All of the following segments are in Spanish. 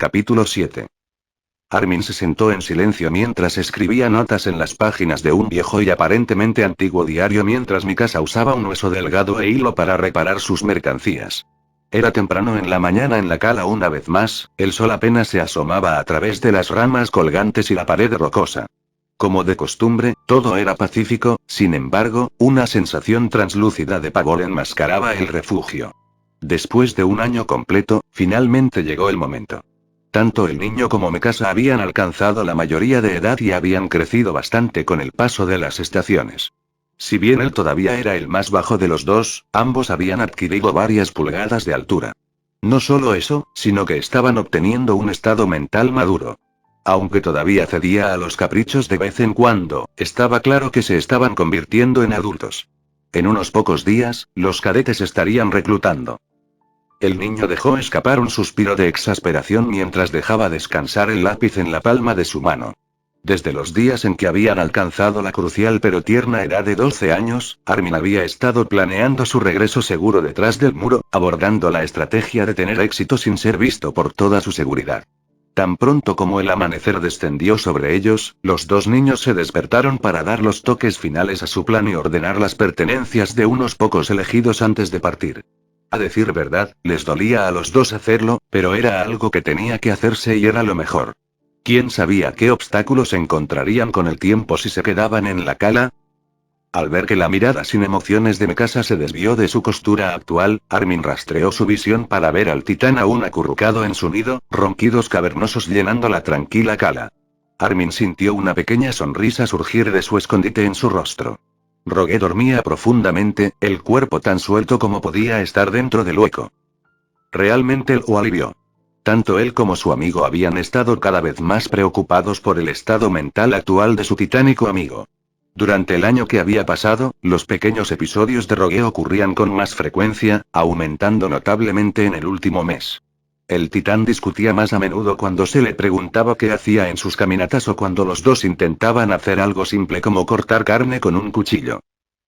Capítulo 7. Armin se sentó en silencio mientras escribía notas en las páginas de un viejo y aparentemente antiguo diario mientras Mikasa usaba un hueso delgado e hilo para reparar sus mercancías. Era temprano en la mañana en la cala una vez más, el sol apenas se asomaba a través de las ramas colgantes y la pared rocosa. Como de costumbre, todo era pacífico, sin embargo, una sensación translúcida de pavor enmascaraba el refugio. Después de un año completo, finalmente llegó el momento. Tanto el niño como Mikasa habían alcanzado la mayoría de edad y habían crecido bastante con el paso de las estaciones. Si bien él todavía era el más bajo de los dos, ambos habían adquirido varias pulgadas de altura. No solo eso, sino que estaban obteniendo un estado mental maduro. Aunque todavía cedía a los caprichos de vez en cuando, estaba claro que se estaban convirtiendo en adultos. En unos pocos días, los cadetes estarían reclutando. El niño dejó escapar un suspiro de exasperación mientras dejaba descansar el lápiz en la palma de su mano. Desde los días en que habían alcanzado la crucial pero tierna edad de 12 años, Armin había estado planeando su regreso seguro detrás del muro, abordando la estrategia de tener éxito sin ser visto por toda su seguridad. Tan pronto como el amanecer descendió sobre ellos, los dos niños se despertaron para dar los toques finales a su plan y ordenar las pertenencias de unos pocos elegidos antes de partir. A decir verdad, les dolía a los dos hacerlo, pero era algo que tenía que hacerse y era lo mejor. ¿Quién sabía qué obstáculos encontrarían con el tiempo si se quedaban en la cala? Al ver que la mirada sin emociones de Mikasa se desvió de su costura actual, Armin rastreó su visión para ver al titán aún acurrucado en su nido, ronquidos cavernosos llenando la tranquila cala. Armin sintió una pequeña sonrisa surgir de su escondite en su rostro. Rogue dormía profundamente, el cuerpo tan suelto como podía estar dentro del hueco. Realmente lo alivió. Tanto él como su amigo habían estado cada vez más preocupados por el estado mental actual de su titánico amigo. Durante el año que había pasado, los pequeños episodios de Rogue ocurrían con más frecuencia, aumentando notablemente en el último mes. El titán discutía más a menudo cuando se le preguntaba qué hacía en sus caminatas o cuando los dos intentaban hacer algo simple como cortar carne con un cuchillo.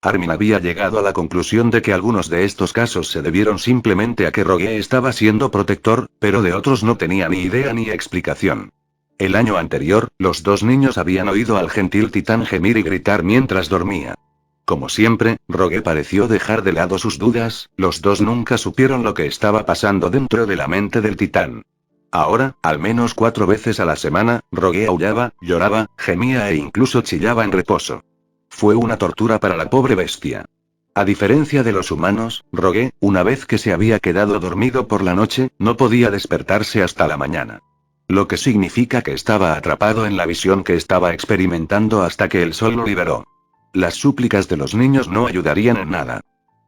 Armin había llegado a la conclusión de que algunos de estos casos se debieron simplemente a que Rogue estaba siendo protector, pero de otros no tenía ni idea ni explicación. El año anterior, los dos niños habían oído al gentil titán gemir y gritar mientras dormía. Como siempre, Rogue pareció dejar de lado sus dudas, los dos nunca supieron lo que estaba pasando dentro de la mente del titán. Ahora, al menos 4 veces a la semana, Rogue aullaba, lloraba, gemía e incluso chillaba en reposo. Fue una tortura para la pobre bestia. A diferencia de los humanos, Rogue, una vez que se había quedado dormido por la noche, no podía despertarse hasta la mañana. Lo que significa que estaba atrapado en la visión que estaba experimentando hasta que el sol lo liberó. Las súplicas de los niños no ayudarían en nada.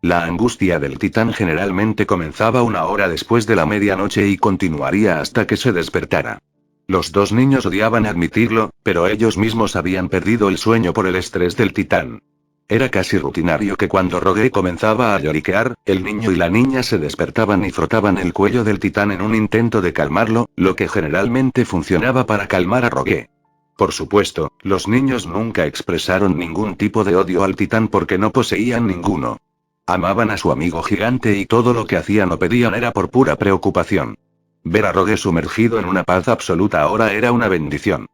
La angustia del titán generalmente comenzaba 1 hora después de la medianoche y continuaría hasta que se despertara. Los dos niños odiaban admitirlo, pero ellos mismos habían perdido el sueño por el estrés del titán. Era casi rutinario que cuando Rogue comenzaba a lloriquear, el niño y la niña se despertaban y frotaban el cuello del titán en un intento de calmarlo, lo que generalmente funcionaba para calmar a Rogue. Por supuesto, los niños nunca expresaron ningún tipo de odio al titán porque no poseían ninguno. Amaban a su amigo gigante y todo lo que hacían o pedían era por pura preocupación. Ver a Rogue sumergido en una paz absoluta ahora era una bendición.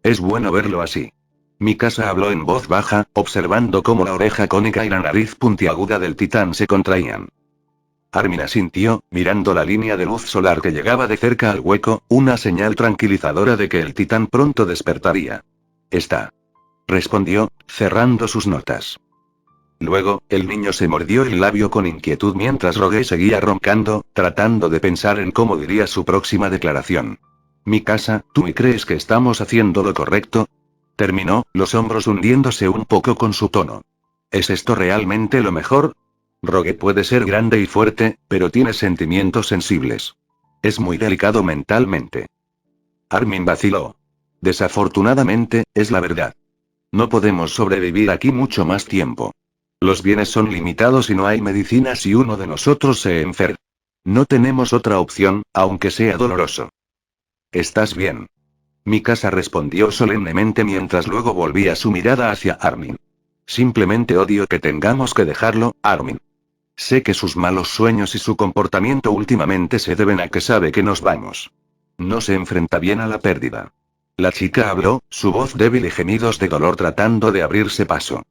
Es bueno verlo así. Mikasa habló en voz baja, observando cómo la oreja cónica y la nariz puntiaguda del titán se contraían. Armin asintió, mirando la línea de luz solar que llegaba de cerca al hueco, una señal tranquilizadora de que el titán pronto despertaría. Está. Respondió, cerrando sus notas. Luego, el niño se mordió el labio con inquietud mientras Rogue seguía roncando, tratando de pensar en cómo diría su próxima declaración. Mikasa, ¿tú crees que estamos haciendo lo correcto? Terminó, los hombros hundiéndose un poco con su tono. ¿Es esto realmente lo mejor? Rogue puede ser grande y fuerte, pero tiene sentimientos sensibles. Es muy delicado mentalmente. Armin vaciló. Desafortunadamente, es la verdad. No podemos sobrevivir aquí mucho más tiempo. Los bienes son limitados y no hay medicina si uno de nosotros se enferma. No tenemos otra opción, aunque sea doloroso. ¿Estás bien? Mikasa respondió solemnemente mientras luego volvía su mirada hacia Armin. Simplemente odio que tengamos que dejarlo, Armin. Sé que sus malos sueños y su comportamiento últimamente se deben a que sabe que nos vamos. No se enfrenta bien a la pérdida. La chica habló, su voz débil y gemidos de dolor tratando de abrirse paso.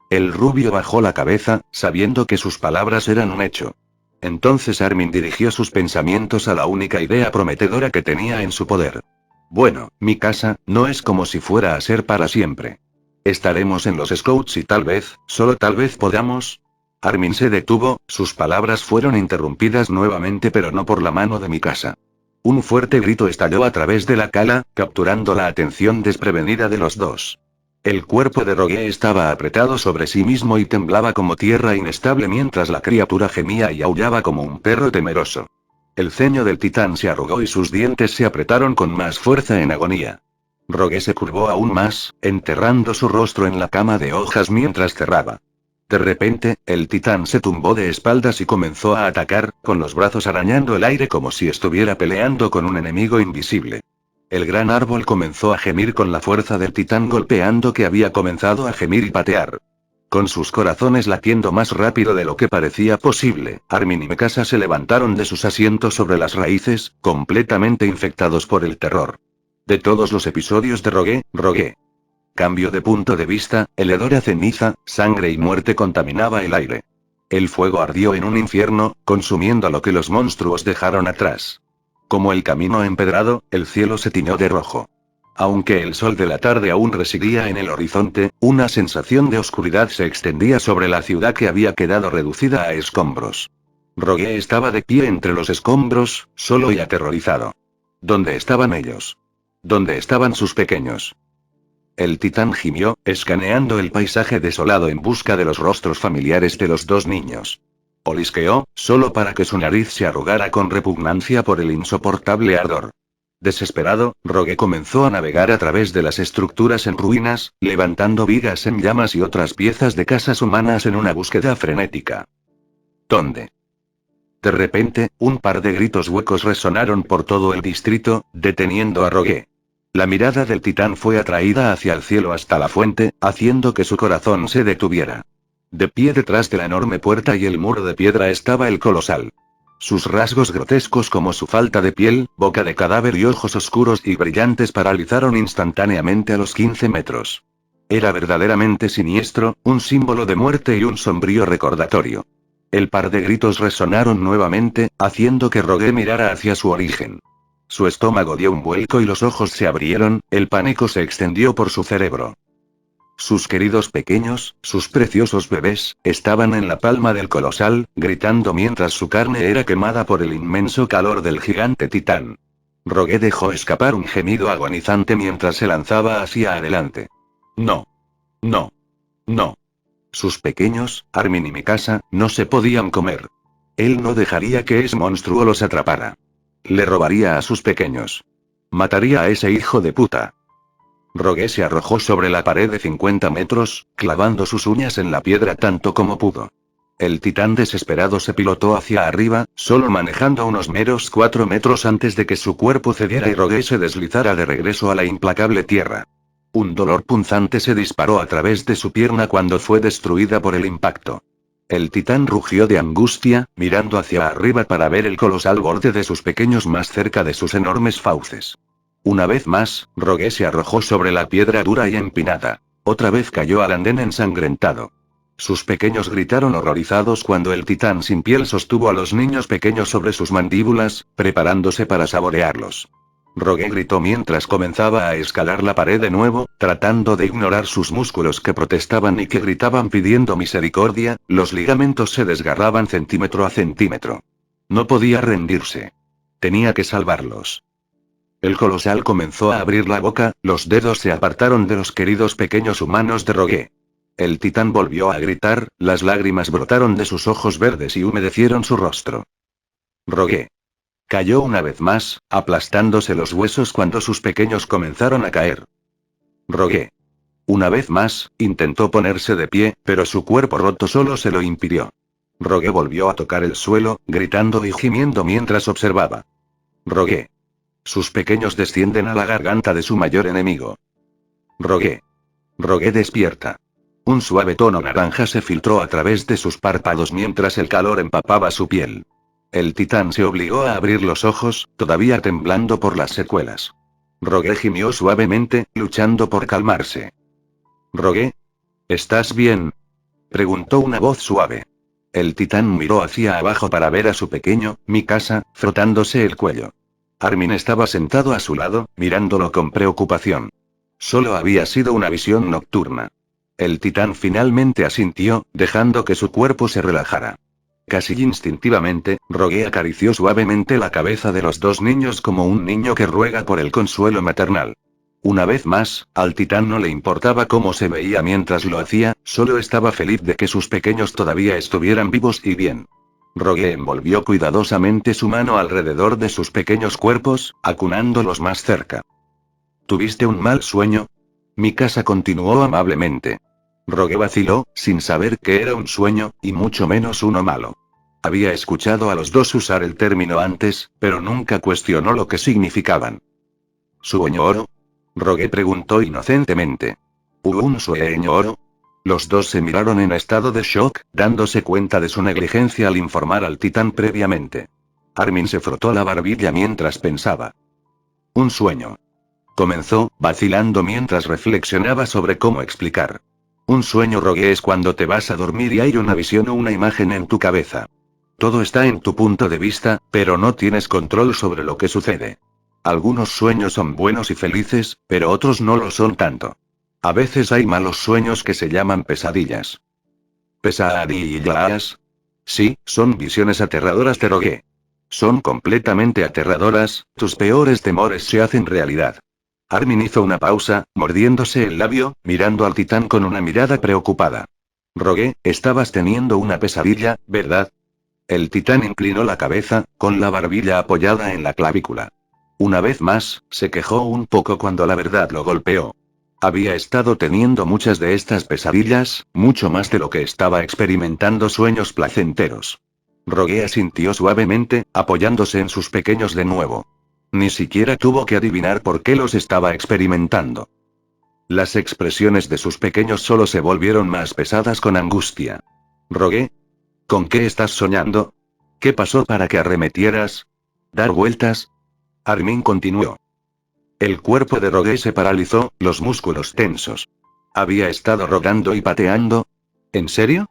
El rubio bajó la cabeza, sabiendo que sus palabras eran un hecho. Entonces Armin dirigió sus pensamientos a la única idea prometedora que tenía en su poder. Bueno, mi casa, no es como si fuera a ser para siempre. Estaremos en los Scouts y tal vez, solo tal vez podamos. Armin se detuvo, sus palabras fueron interrumpidas nuevamente pero no por la mano de mi casa. Un fuerte grito estalló a través de la cala, capturando la atención desprevenida de los dos. El cuerpo de Rogue estaba apretado sobre sí mismo y temblaba como tierra inestable mientras la criatura gemía y aullaba como un perro temeroso. El ceño del titán se arrugó y sus dientes se apretaron con más fuerza en agonía. Rogue se curvó aún más, enterrando su rostro en la cama de hojas mientras cerraba. De repente, el titán se tumbó de espaldas y comenzó a atacar, con los brazos arañando el aire como si estuviera peleando con un enemigo invisible. El gran árbol comenzó a gemir con la fuerza del titán golpeando que había comenzado a gemir y patear. Con sus corazones latiendo más rápido de lo que parecía posible, Armin y Mikasa se levantaron de sus asientos sobre las raíces, completamente infectados por el terror. De todos los episodios de Rogue. Cambio de punto de vista, el hedor a ceniza, sangre y muerte contaminaba el aire. El fuego ardió en un infierno, consumiendo lo que los monstruos dejaron atrás. Como el camino empedrado, el cielo se tiñó de rojo. Aunque el sol de la tarde aún residía en el horizonte, una sensación de oscuridad se extendía sobre la ciudad que había quedado reducida a escombros. Rogue estaba de pie entre los escombros, solo y aterrorizado. ¿Dónde estaban ellos? ¿Dónde estaban sus pequeños? El titán gimió, escaneando el paisaje desolado en busca de los rostros familiares de los dos niños. Olisqueó, solo para que su nariz se arrugara con repugnancia por el insoportable ardor. Desesperado, Rogue comenzó a navegar a través de las estructuras en ruinas, levantando vigas en llamas y otras piezas de casas humanas en una búsqueda frenética. ¿Dónde? De repente, un par de gritos huecos resonaron por todo el distrito, deteniendo a Rogue. La mirada del titán fue atraída hacia el cielo hasta la fuente, haciendo que su corazón se detuviera. De pie detrás de la enorme puerta y el muro de piedra estaba el colosal. Sus rasgos grotescos como su falta de piel, boca de cadáver y ojos oscuros y brillantes paralizaron instantáneamente a los 15 metros. Era verdaderamente siniestro, un símbolo de muerte y un sombrío recordatorio. El par de gritos resonaron nuevamente, haciendo que Rogue mirara hacia su origen. Su estómago dio un vuelco y los ojos se abrieron, el pánico se extendió por su cerebro. Sus queridos pequeños, sus preciosos bebés, estaban en la palma del colosal, gritando mientras su carne era quemada por el inmenso calor del gigante titán. Rogue dejó escapar un gemido agonizante mientras se lanzaba hacia adelante. No. No. No. Sus pequeños, Armin y Mikasa, no se podían comer. Él no dejaría que ese monstruo los atrapara. Le robaría a sus pequeños. Mataría a ese hijo de puta. Rogue se arrojó sobre la pared de 50 metros, clavando sus uñas en la piedra tanto como pudo. El titán desesperado se pilotó hacia arriba, solo manejando unos meros 4 metros antes de que su cuerpo cediera y Rogue se deslizara de regreso a la implacable tierra. Un dolor punzante se disparó a través de su pierna cuando fue destruida por el impacto. El titán rugió de angustia, mirando hacia arriba para ver el colosal borde de sus pequeños más cerca de sus enormes fauces. Una vez más, Rogue se arrojó sobre la piedra dura y empinada. Otra vez cayó al andén ensangrentado. Sus pequeños gritaron horrorizados cuando el titán sin piel sostuvo a los niños pequeños sobre sus mandíbulas, preparándose para saborearlos. Rogue gritó mientras comenzaba a escalar la pared de nuevo, tratando de ignorar sus músculos que protestaban y que gritaban pidiendo misericordia, los ligamentos se desgarraban centímetro a centímetro. No podía rendirse. Tenía que salvarlos. El colosal comenzó a abrir la boca, los dedos se apartaron de los queridos pequeños humanos de Rogue. El titán volvió a gritar, las lágrimas brotaron de sus ojos verdes y humedecieron su rostro. Rogue. Cayó una vez más, aplastándose los huesos cuando sus pequeños comenzaron a caer. Rogue. Una vez más, intentó ponerse de pie, pero su cuerpo roto solo se lo impidió. Rogue volvió a tocar el suelo, gritando y gimiendo mientras observaba. Rogue. Sus pequeños descienden a la garganta de su mayor enemigo. Rogue. Rogue despierta. Un suave tono naranja se filtró a través de sus párpados mientras el calor empapaba su piel. El titán se obligó a abrir los ojos, todavía temblando por las secuelas. Rogue gimió suavemente, luchando por calmarse. Rogue, ¿estás bien? Preguntó una voz suave. El titán miró hacia abajo para ver a su pequeño, Mikasa, frotándose el cuello. Armin estaba sentado a su lado, mirándolo con preocupación. Solo había sido una visión nocturna. El titán finalmente asintió, dejando que su cuerpo se relajara. Casi instintivamente, Rogue acarició suavemente la cabeza de los dos niños como un niño que ruega por el consuelo maternal. Una vez más, al titán no le importaba cómo se veía mientras lo hacía, solo estaba feliz de que sus pequeños todavía estuvieran vivos y bien. Rogue envolvió cuidadosamente su mano alrededor de sus pequeños cuerpos, acunándolos más cerca. ¿Tuviste un mal sueño? Mikasa continuó amablemente. Rogue vaciló, sin saber que era un sueño, y mucho menos uno malo. Había escuchado a los dos usar el término antes, pero nunca cuestionó lo que significaban. ¿Sueño oro? Rogue preguntó inocentemente. ¿Hubo un sueño oro? Los dos se miraron en estado de shock, dándose cuenta de su negligencia al informar al titán previamente. Armin se frotó la barbilla mientras pensaba. Un sueño. Comenzó, vacilando mientras reflexionaba sobre cómo explicar. Un sueño, Rogue, es cuando te vas a dormir y hay una visión o una imagen en tu cabeza. Todo está en tu punto de vista, pero no tienes control sobre lo que sucede. Algunos sueños son buenos y felices, pero otros no lo son tanto. A veces hay malos sueños que se llaman pesadillas. ¿Pesadillas? Sí, son visiones aterradoras de Rogue. Son completamente aterradoras, tus peores temores se hacen realidad. Armin hizo una pausa, mordiéndose el labio, mirando al titán con una mirada preocupada. Rogue, estabas teniendo una pesadilla, ¿verdad? El titán inclinó la cabeza, con la barbilla apoyada en la clavícula. Una vez más, se quejó un poco cuando la verdad lo golpeó. Había estado teniendo muchas de estas pesadillas, mucho más de lo que estaba experimentando sueños placenteros. Rogue asintió suavemente, apoyándose en sus pequeños de nuevo. Ni siquiera tuvo que adivinar por qué los estaba experimentando. Las expresiones de sus pequeños solo se volvieron más pesadas con angustia. Rogue, ¿con qué estás soñando? ¿Qué pasó para que arremetieras? ¿Dar vueltas? Armin continuó. El cuerpo de Rogue se paralizó, los músculos tensos. Había estado rogando y pateando. ¿En serio?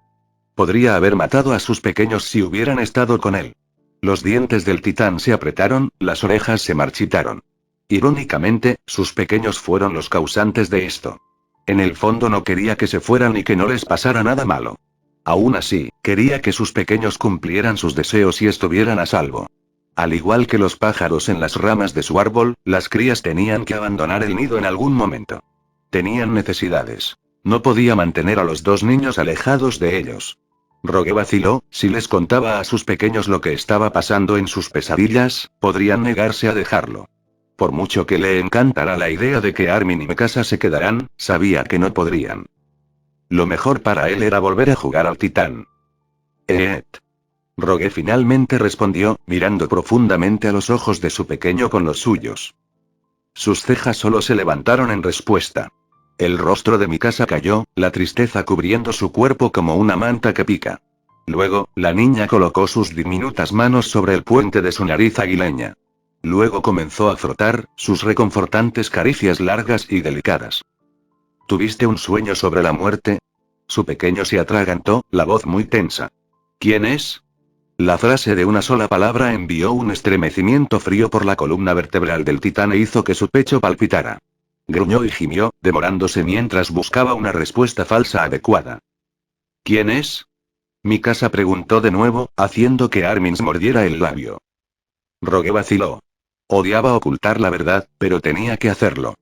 Podría haber matado a sus pequeños si hubieran estado con él. Los dientes del titán se apretaron, las orejas se marchitaron. Irónicamente, sus pequeños fueron los causantes de esto. En el fondo no quería que se fueran y que no les pasara nada malo. Aún así, quería que sus pequeños cumplieran sus deseos y estuvieran a salvo. Al igual que los pájaros en las ramas de su árbol, las crías tenían que abandonar el nido en algún momento. Tenían necesidades. No podía mantener a los dos niños alejados de ellos. Rogue vaciló, si les contaba a sus pequeños lo que estaba pasando en sus pesadillas, podrían negarse a dejarlo. Por mucho que le encantara la idea de que Armin y Mikasa se quedaran, sabía que no podrían. Lo mejor para él era volver a jugar al titán. Rogue finalmente respondió, mirando profundamente a los ojos de su pequeño con los suyos. Sus cejas solo se levantaron en respuesta. El rostro de Mikasa cayó, la tristeza cubriendo su cuerpo como una manta que pica. Luego, la niña colocó sus diminutas manos sobre el puente de su nariz aguileña. Luego comenzó a frotar, sus reconfortantes caricias largas y delicadas. ¿Tuviste un sueño sobre la muerte? Su pequeño se atragantó, la voz muy tensa. ¿Quién es? La frase de una sola palabra envió un estremecimiento frío por la columna vertebral del titán e hizo que su pecho palpitara. Gruñó y gimió, demorándose mientras buscaba una respuesta falsa adecuada. ¿Quién es? Mikasa preguntó de nuevo, haciendo que Armin mordiera el labio. Rogue vaciló. Odiaba ocultar la verdad, pero tenía que hacerlo.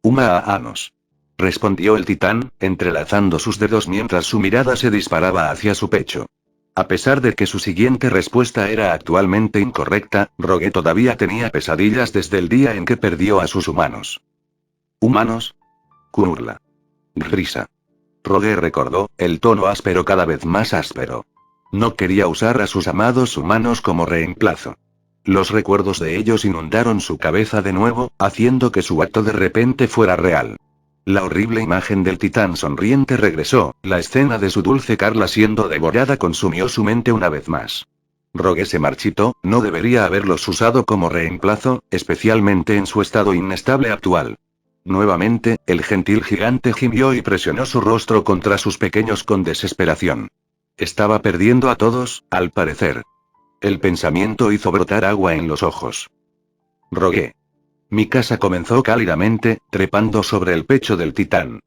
Anos. Respondió el titán, entrelazando sus dedos mientras su mirada se disparaba hacia su pecho. A pesar de que su siguiente respuesta era actualmente incorrecta, Rogue todavía tenía pesadillas desde el día en que perdió a sus humanos. ¿Humanos? Kurla. Risa. Rogue recordó, el tono áspero cada vez más áspero. No quería usar a sus amados humanos como reemplazo. Los recuerdos de ellos inundaron su cabeza de nuevo, haciendo que su acto de repente fuera real. La horrible imagen del titán sonriente regresó, la escena de su dulce Carla siendo devorada consumió su mente una vez más. Rogue se marchitó, no debería haberlos usado como reemplazo, especialmente en su estado inestable actual. Nuevamente, el gentil gigante gimió y presionó su rostro contra sus pequeños con desesperación. Estaba perdiendo a todos, al parecer. El pensamiento hizo brotar agua en los ojos. Rogué. Mi casa comenzó cálidamente, trepando sobre el pecho del titán.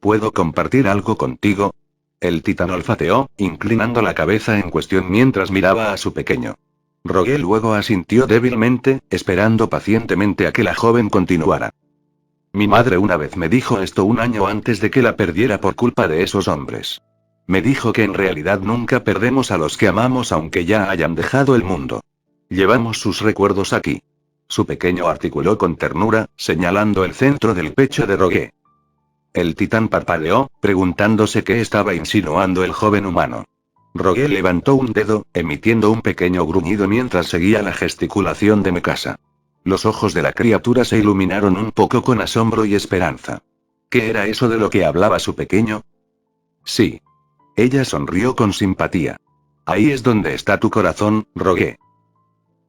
¿Puedo compartir algo contigo? El titán olfateó, inclinando la cabeza en cuestión mientras miraba a su pequeño. Rogué luego asintió débilmente, esperando pacientemente a que la joven continuara. Mi madre una vez me dijo esto un año antes de que la perdiera por culpa de esos hombres. Me dijo que en realidad nunca perdemos a los que amamos aunque ya hayan dejado el mundo. Llevamos sus recuerdos aquí. Su pequeño articuló con ternura, señalando el centro del pecho de Rogue. El titán parpadeó, preguntándose qué estaba insinuando el joven humano. Rogue levantó un dedo, emitiendo un pequeño gruñido mientras seguía la gesticulación de Mikasa. Los ojos de la criatura se iluminaron un poco con asombro y esperanza. ¿Qué era eso de lo que hablaba su pequeño? Sí. Ella sonrió con simpatía. Ahí es donde está tu corazón, Rogue.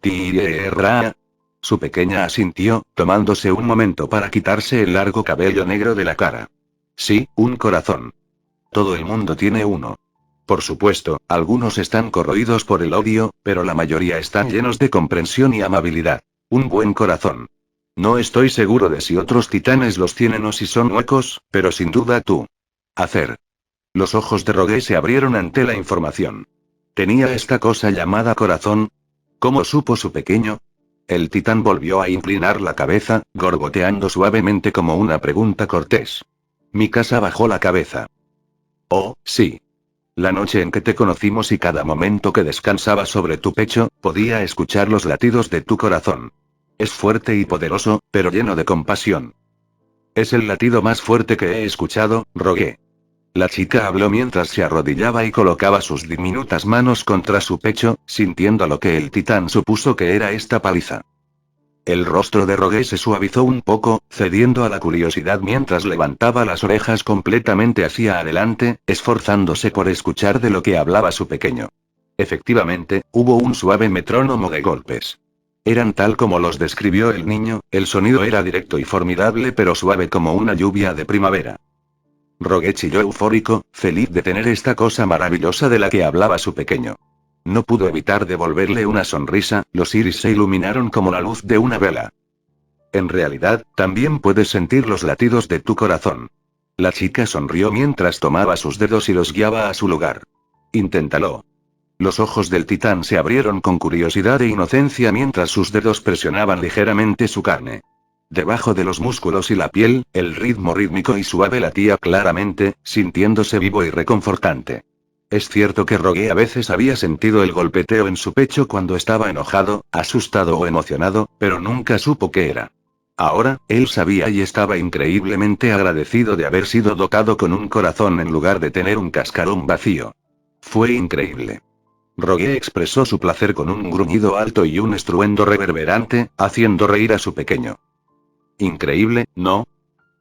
Tierra. Su pequeña asintió, tomándose un momento para quitarse el largo cabello negro de la cara. Sí, un corazón. Todo el mundo tiene uno. Por supuesto, algunos están corroídos por el odio, pero la mayoría están llenos de comprensión y amabilidad. Un buen corazón. No estoy seguro de si otros titanes los tienen o si son huecos, pero sin duda tú. Hacer. Los ojos de Rogue se abrieron ante la información. ¿Tenía esta cosa llamada corazón? ¿Cómo supo su pequeño? El titán volvió a inclinar la cabeza, gorgoteando suavemente como una pregunta cortés. Mikasa bajó la cabeza. Oh, sí. La noche en que te conocimos y cada momento que descansaba sobre tu pecho, podía escuchar los latidos de tu corazón. Es fuerte y poderoso, pero lleno de compasión. Es el latido más fuerte que he escuchado, Rogue. La chica habló mientras se arrodillaba y colocaba sus diminutas manos contra su pecho, sintiendo lo que el titán supuso que era esta paliza. El rostro de Rogue se suavizó un poco, cediendo a la curiosidad mientras levantaba las orejas completamente hacia adelante, esforzándose por escuchar de lo que hablaba su pequeño. Efectivamente, hubo un suave metrónomo de golpes. Eran tal como los describió el niño, el sonido era directo y formidable pero suave como una lluvia de primavera. Rogue chilló eufórico, feliz de tener esta cosa maravillosa de la que hablaba su pequeño. No pudo evitar devolverle una sonrisa, los iris se iluminaron como la luz de una vela. En realidad, también puedes sentir los latidos de tu corazón. La chica sonrió mientras tomaba sus dedos y los guiaba a su lugar. Inténtalo. Los ojos del titán se abrieron con curiosidad e inocencia mientras sus dedos presionaban ligeramente su carne. Debajo de los músculos y la piel, el ritmo rítmico y suave latía claramente, sintiéndose vivo y reconfortante. Es cierto que Rogue a veces había sentido el golpeteo en su pecho cuando estaba enojado, asustado o emocionado, pero nunca supo qué era. Ahora, él sabía y estaba increíblemente agradecido de haber sido dotado con un corazón en lugar de tener un cascarón vacío. Fue increíble. Rogue expresó su placer con un gruñido alto y un estruendo reverberante, haciendo reír a su pequeño. Increíble, ¿no?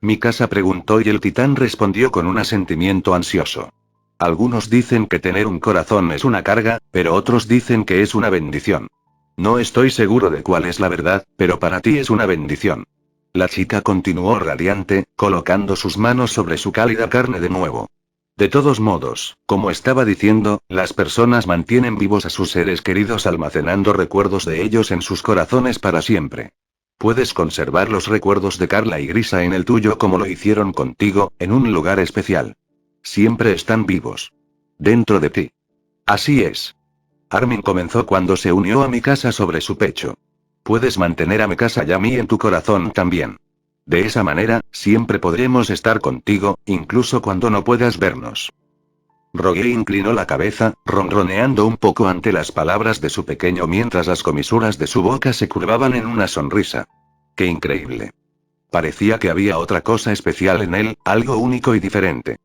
Mikasa preguntó y el titán respondió con un asentimiento ansioso. Algunos dicen que tener un corazón es una carga, pero otros dicen que es una bendición. No estoy seguro de cuál es la verdad, pero para ti es una bendición. La chica continuó radiante, colocando sus manos sobre su cálida carne de nuevo. De todos modos, como estaba diciendo, las personas mantienen vivos a sus seres queridos almacenando recuerdos de ellos en sus corazones para siempre. Puedes conservar los recuerdos de Carla y Grisa en el tuyo como lo hicieron contigo, en un lugar especial. Siempre están vivos. Dentro de ti. Así es. Armin comenzó cuando se unió a Mikasa sobre su pecho. Puedes mantener a Mikasa y a mí en tu corazón también. De esa manera, siempre podremos estar contigo, incluso cuando no puedas vernos. Rogue inclinó la cabeza, ronroneando un poco ante las palabras de su pequeño mientras las comisuras de su boca se curvaban en una sonrisa. ¡Qué increíble! Parecía que había otra cosa especial en él, algo único y diferente.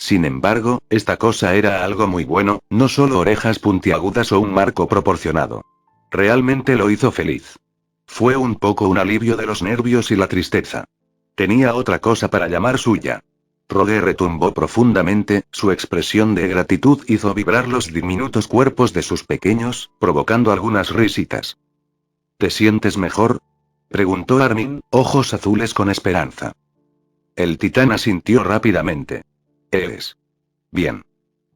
Sin embargo, esta cosa era algo muy bueno, no solo orejas puntiagudas o un marco proporcionado. Realmente lo hizo feliz. Fue un poco un alivio de los nervios y la tristeza. Tenía otra cosa para llamar suya. Rogue retumbó profundamente, su expresión de gratitud hizo vibrar los diminutos cuerpos de sus pequeños, provocando algunas risitas. ¿Te sientes mejor?, preguntó Armin, ojos azules con esperanza. El titán asintió rápidamente. Es. Bien.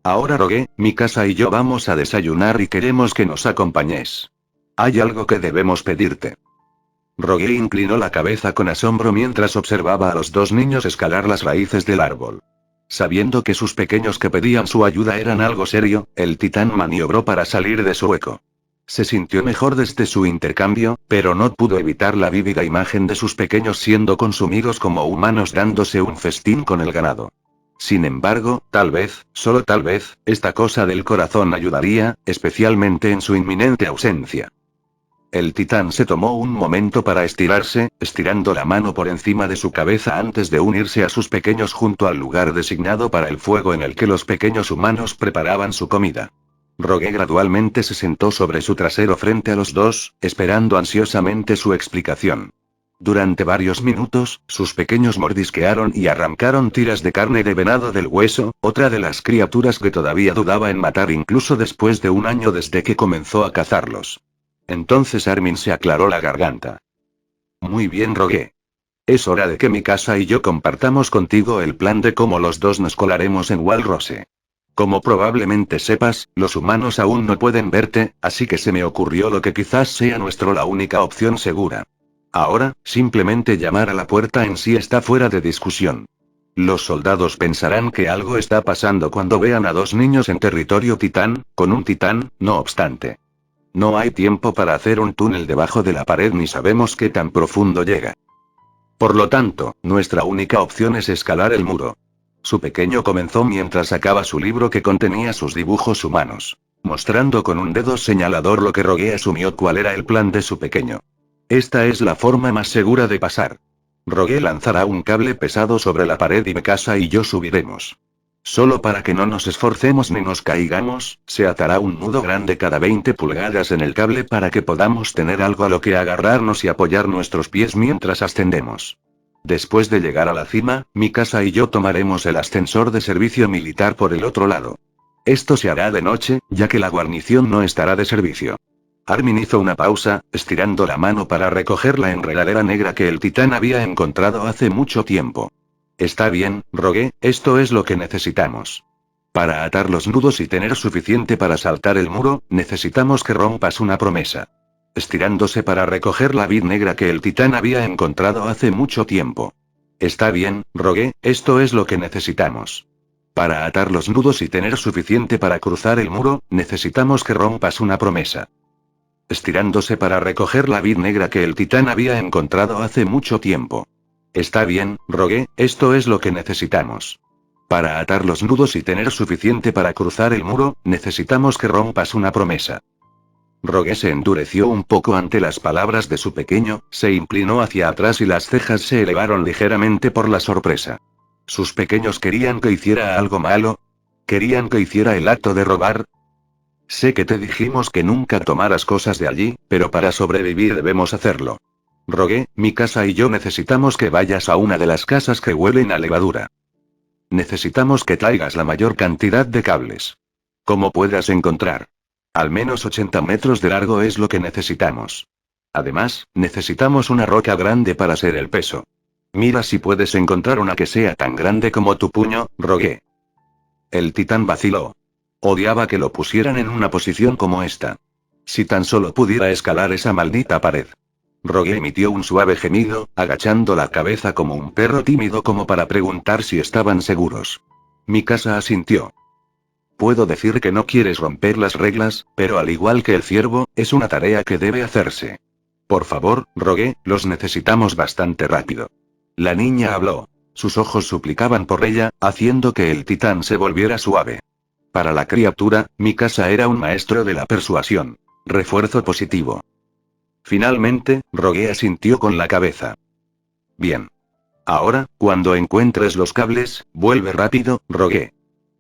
Ahora Rogue, Mikasa y yo vamos a desayunar y queremos que nos acompañes. Hay algo que debemos pedirte. Rogue inclinó la cabeza con asombro mientras observaba a los dos niños escalar las raíces del árbol. Sabiendo que sus pequeños que pedían su ayuda eran algo serio, el titán maniobró para salir de su hueco. Se sintió mejor desde su intercambio, pero no pudo evitar la vívida imagen de sus pequeños siendo consumidos como humanos dándose un festín con el ganado. Sin embargo, tal vez, solo tal vez, esta cosa del corazón ayudaría, especialmente en su inminente ausencia. El titán se tomó un momento para estirarse, estirando la mano por encima de su cabeza antes de unirse a sus pequeños junto al lugar designado para el fuego en el que los pequeños humanos preparaban su comida. Rogue gradualmente se sentó sobre su trasero frente a los dos, esperando ansiosamente su explicación. Durante varios minutos, sus pequeños mordisquearon y arrancaron tiras de carne de venado del hueso, otra de las criaturas que todavía dudaba en matar incluso después de un año desde que comenzó a cazarlos. Entonces Armin se aclaró la garganta. Muy bien, Rogue. Es hora de que Mikasa y yo compartamos contigo el plan de cómo los dos nos colaremos en Walrose. Como probablemente sepas, los humanos aún no pueden verte, así que se me ocurrió lo que quizás sea la única opción segura. Ahora, simplemente llamar a la puerta en sí está fuera de discusión. Los soldados pensarán que algo está pasando cuando vean a dos niños en territorio titán, con un titán, no obstante. No hay tiempo para hacer un túnel debajo de la pared ni sabemos qué tan profundo llega. Por lo tanto, nuestra única opción es escalar el muro. Su pequeño comenzó mientras sacaba su libro que contenía sus dibujos humanos, mostrando con un dedo señalador lo que Rogue asumió cuál era el plan de su pequeño. Esta es la forma más segura de pasar. Rogue lanzará un cable pesado sobre la pared y Mikasa y yo subiremos. Solo para que no nos esforcemos ni nos caigamos, se atará un nudo grande cada 20 pulgadas en el cable para que podamos tener algo a lo que agarrarnos y apoyar nuestros pies mientras ascendemos. Después de llegar a la cima, Mikasa y yo tomaremos el ascensor de servicio militar por el otro lado. Esto se hará de noche, ya que la guarnición no estará de servicio. Armin hizo una pausa, estirando la mano para recoger la enredadera negra que el titán había encontrado hace mucho tiempo. Está bien, Rogue, esto es lo que necesitamos. Para atar los nudos y tener suficiente para saltar el muro, necesitamos que rompas una promesa. Estirándose para recoger la vid negra que el titán había encontrado hace mucho tiempo. Está bien, Rogue, esto es lo que necesitamos. Para atar los nudos y tener suficiente para cruzar el muro, necesitamos que rompas una promesa. Estirándose para recoger la vid negra que el titán había encontrado hace mucho tiempo. Está bien, Rogue, esto es lo que necesitamos. Para atar los nudos y tener suficiente para cruzar el muro, necesitamos que rompas una promesa. Rogue se endureció un poco ante las palabras de su pequeño, se inclinó hacia atrás y las cejas se elevaron ligeramente por la sorpresa. ¿Sus pequeños querían que hiciera algo malo? ¿Querían que hiciera el acto de robar? Sé que te dijimos que nunca tomaras cosas de allí, pero para sobrevivir debemos hacerlo. Rogue, Mikasa y yo necesitamos que vayas a una de las casas que huelen a levadura. Necesitamos que traigas la mayor cantidad de cables. Como puedas encontrar. Al menos 80 metros de largo es lo que necesitamos. Además, necesitamos una roca grande para ser el peso. Mira si puedes encontrar una que sea tan grande como tu puño, Rogue. El titán vaciló. Odiaba que lo pusieran en una posición como esta. Si tan solo pudiera escalar esa maldita pared. Rogue emitió un suave gemido, agachando la cabeza como un perro tímido como para preguntar si estaban seguros. Mikasa asintió. Puedo decir que no quieres romper las reglas, pero al igual que el ciervo, es una tarea que debe hacerse. Por favor, Rogue, los necesitamos bastante rápido. La niña habló. Sus ojos suplicaban por ella, haciendo que el titán se volviera suave. Para la criatura, Mikasa era un maestro de la persuasión. Refuerzo positivo. Finalmente, Rogue asintió con la cabeza. Bien. Ahora, cuando encuentres los cables, vuelve rápido, Rogue.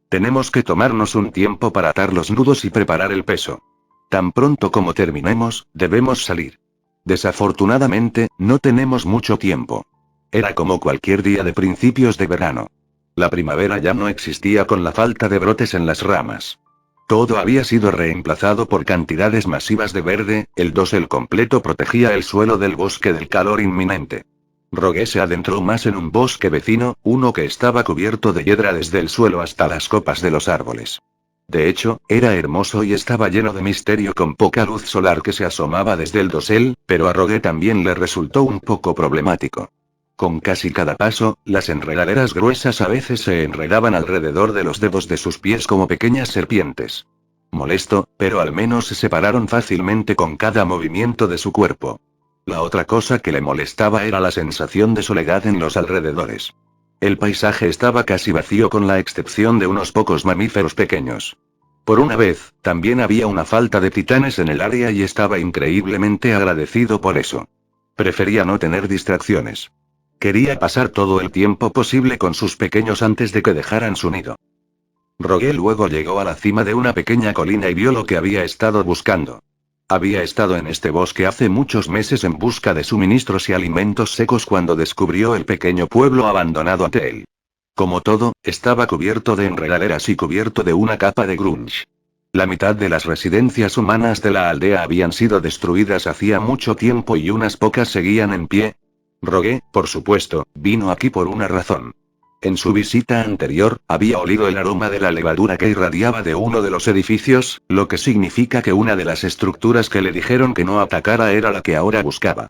Tenemos que tomarnos un tiempo para atar los nudos y preparar el peso. Tan pronto como terminemos, debemos salir. Desafortunadamente, no tenemos mucho tiempo. Era como cualquier día de principios de verano. La primavera ya no existía con la falta de brotes en las ramas. Todo había sido reemplazado por cantidades masivas de verde, el dosel completo protegía el suelo del bosque del calor inminente. Rogue se adentró más en un bosque vecino, uno que estaba cubierto de hiedra desde el suelo hasta las copas de los árboles. De hecho, era hermoso y estaba lleno de misterio con poca luz solar que se asomaba desde el dosel, pero a Rogue también le resultó un poco problemático. Con casi cada paso, las enredaderas gruesas a veces se enredaban alrededor de los dedos de sus pies como pequeñas serpientes. Molesto, pero al menos se separaron fácilmente con cada movimiento de su cuerpo. La otra cosa que le molestaba era la sensación de soledad en los alrededores. El paisaje estaba casi vacío con la excepción de unos pocos mamíferos pequeños. Por una vez, también había una falta de titanes en el área y estaba increíblemente agradecido por eso. Prefería no tener distracciones. Quería pasar todo el tiempo posible con sus pequeños antes de que dejaran su nido. Rogue luego llegó a la cima de una pequeña colina y vio lo que había estado buscando. Había estado en este bosque hace muchos meses en busca de suministros y alimentos secos cuando descubrió el pequeño pueblo abandonado ante él. Como todo, estaba cubierto de enredaderas y cubierto de una capa de grunge. La mitad de las residencias humanas de la aldea habían sido destruidas hacía mucho tiempo y unas pocas seguían en pie. Rogue, por supuesto, vino aquí por una razón. En su visita anterior, había olido el aroma de la levadura que irradiaba de uno de los edificios, lo que significa que una de las estructuras que le dijeron que no atacara era la que ahora buscaba.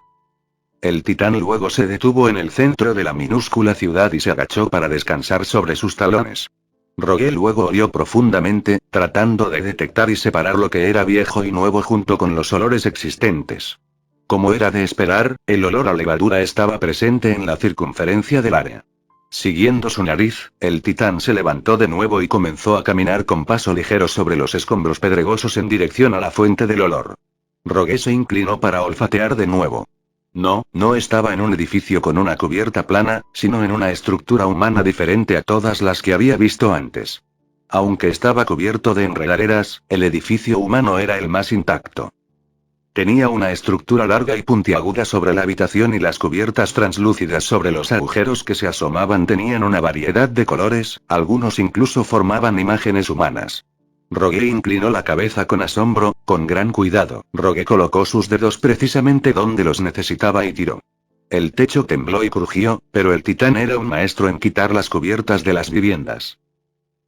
El titán luego se detuvo en el centro de la minúscula ciudad y se agachó para descansar sobre sus talones. Rogue luego olió profundamente, tratando de detectar y separar lo que era viejo y nuevo junto con los olores existentes. Como era de esperar, el olor a levadura estaba presente en la circunferencia del área. Siguiendo su nariz, el titán se levantó de nuevo y comenzó a caminar con paso ligero sobre los escombros pedregosos en dirección a la fuente del olor. Rogue se inclinó para olfatear de nuevo. No estaba en un edificio con una cubierta plana, sino en una estructura humana diferente a todas las que había visto antes. Aunque estaba cubierto de enredaderas, el edificio humano era el más intacto. Tenía una estructura larga y puntiaguda sobre la habitación y las cubiertas translúcidas sobre los agujeros que se asomaban tenían una variedad de colores, algunos incluso formaban imágenes humanas. Rogue inclinó la cabeza con asombro, con gran cuidado. Rogue colocó sus dedos precisamente donde los necesitaba y tiró. El techo tembló y crujió, pero el titán era un maestro en quitar las cubiertas de las viviendas.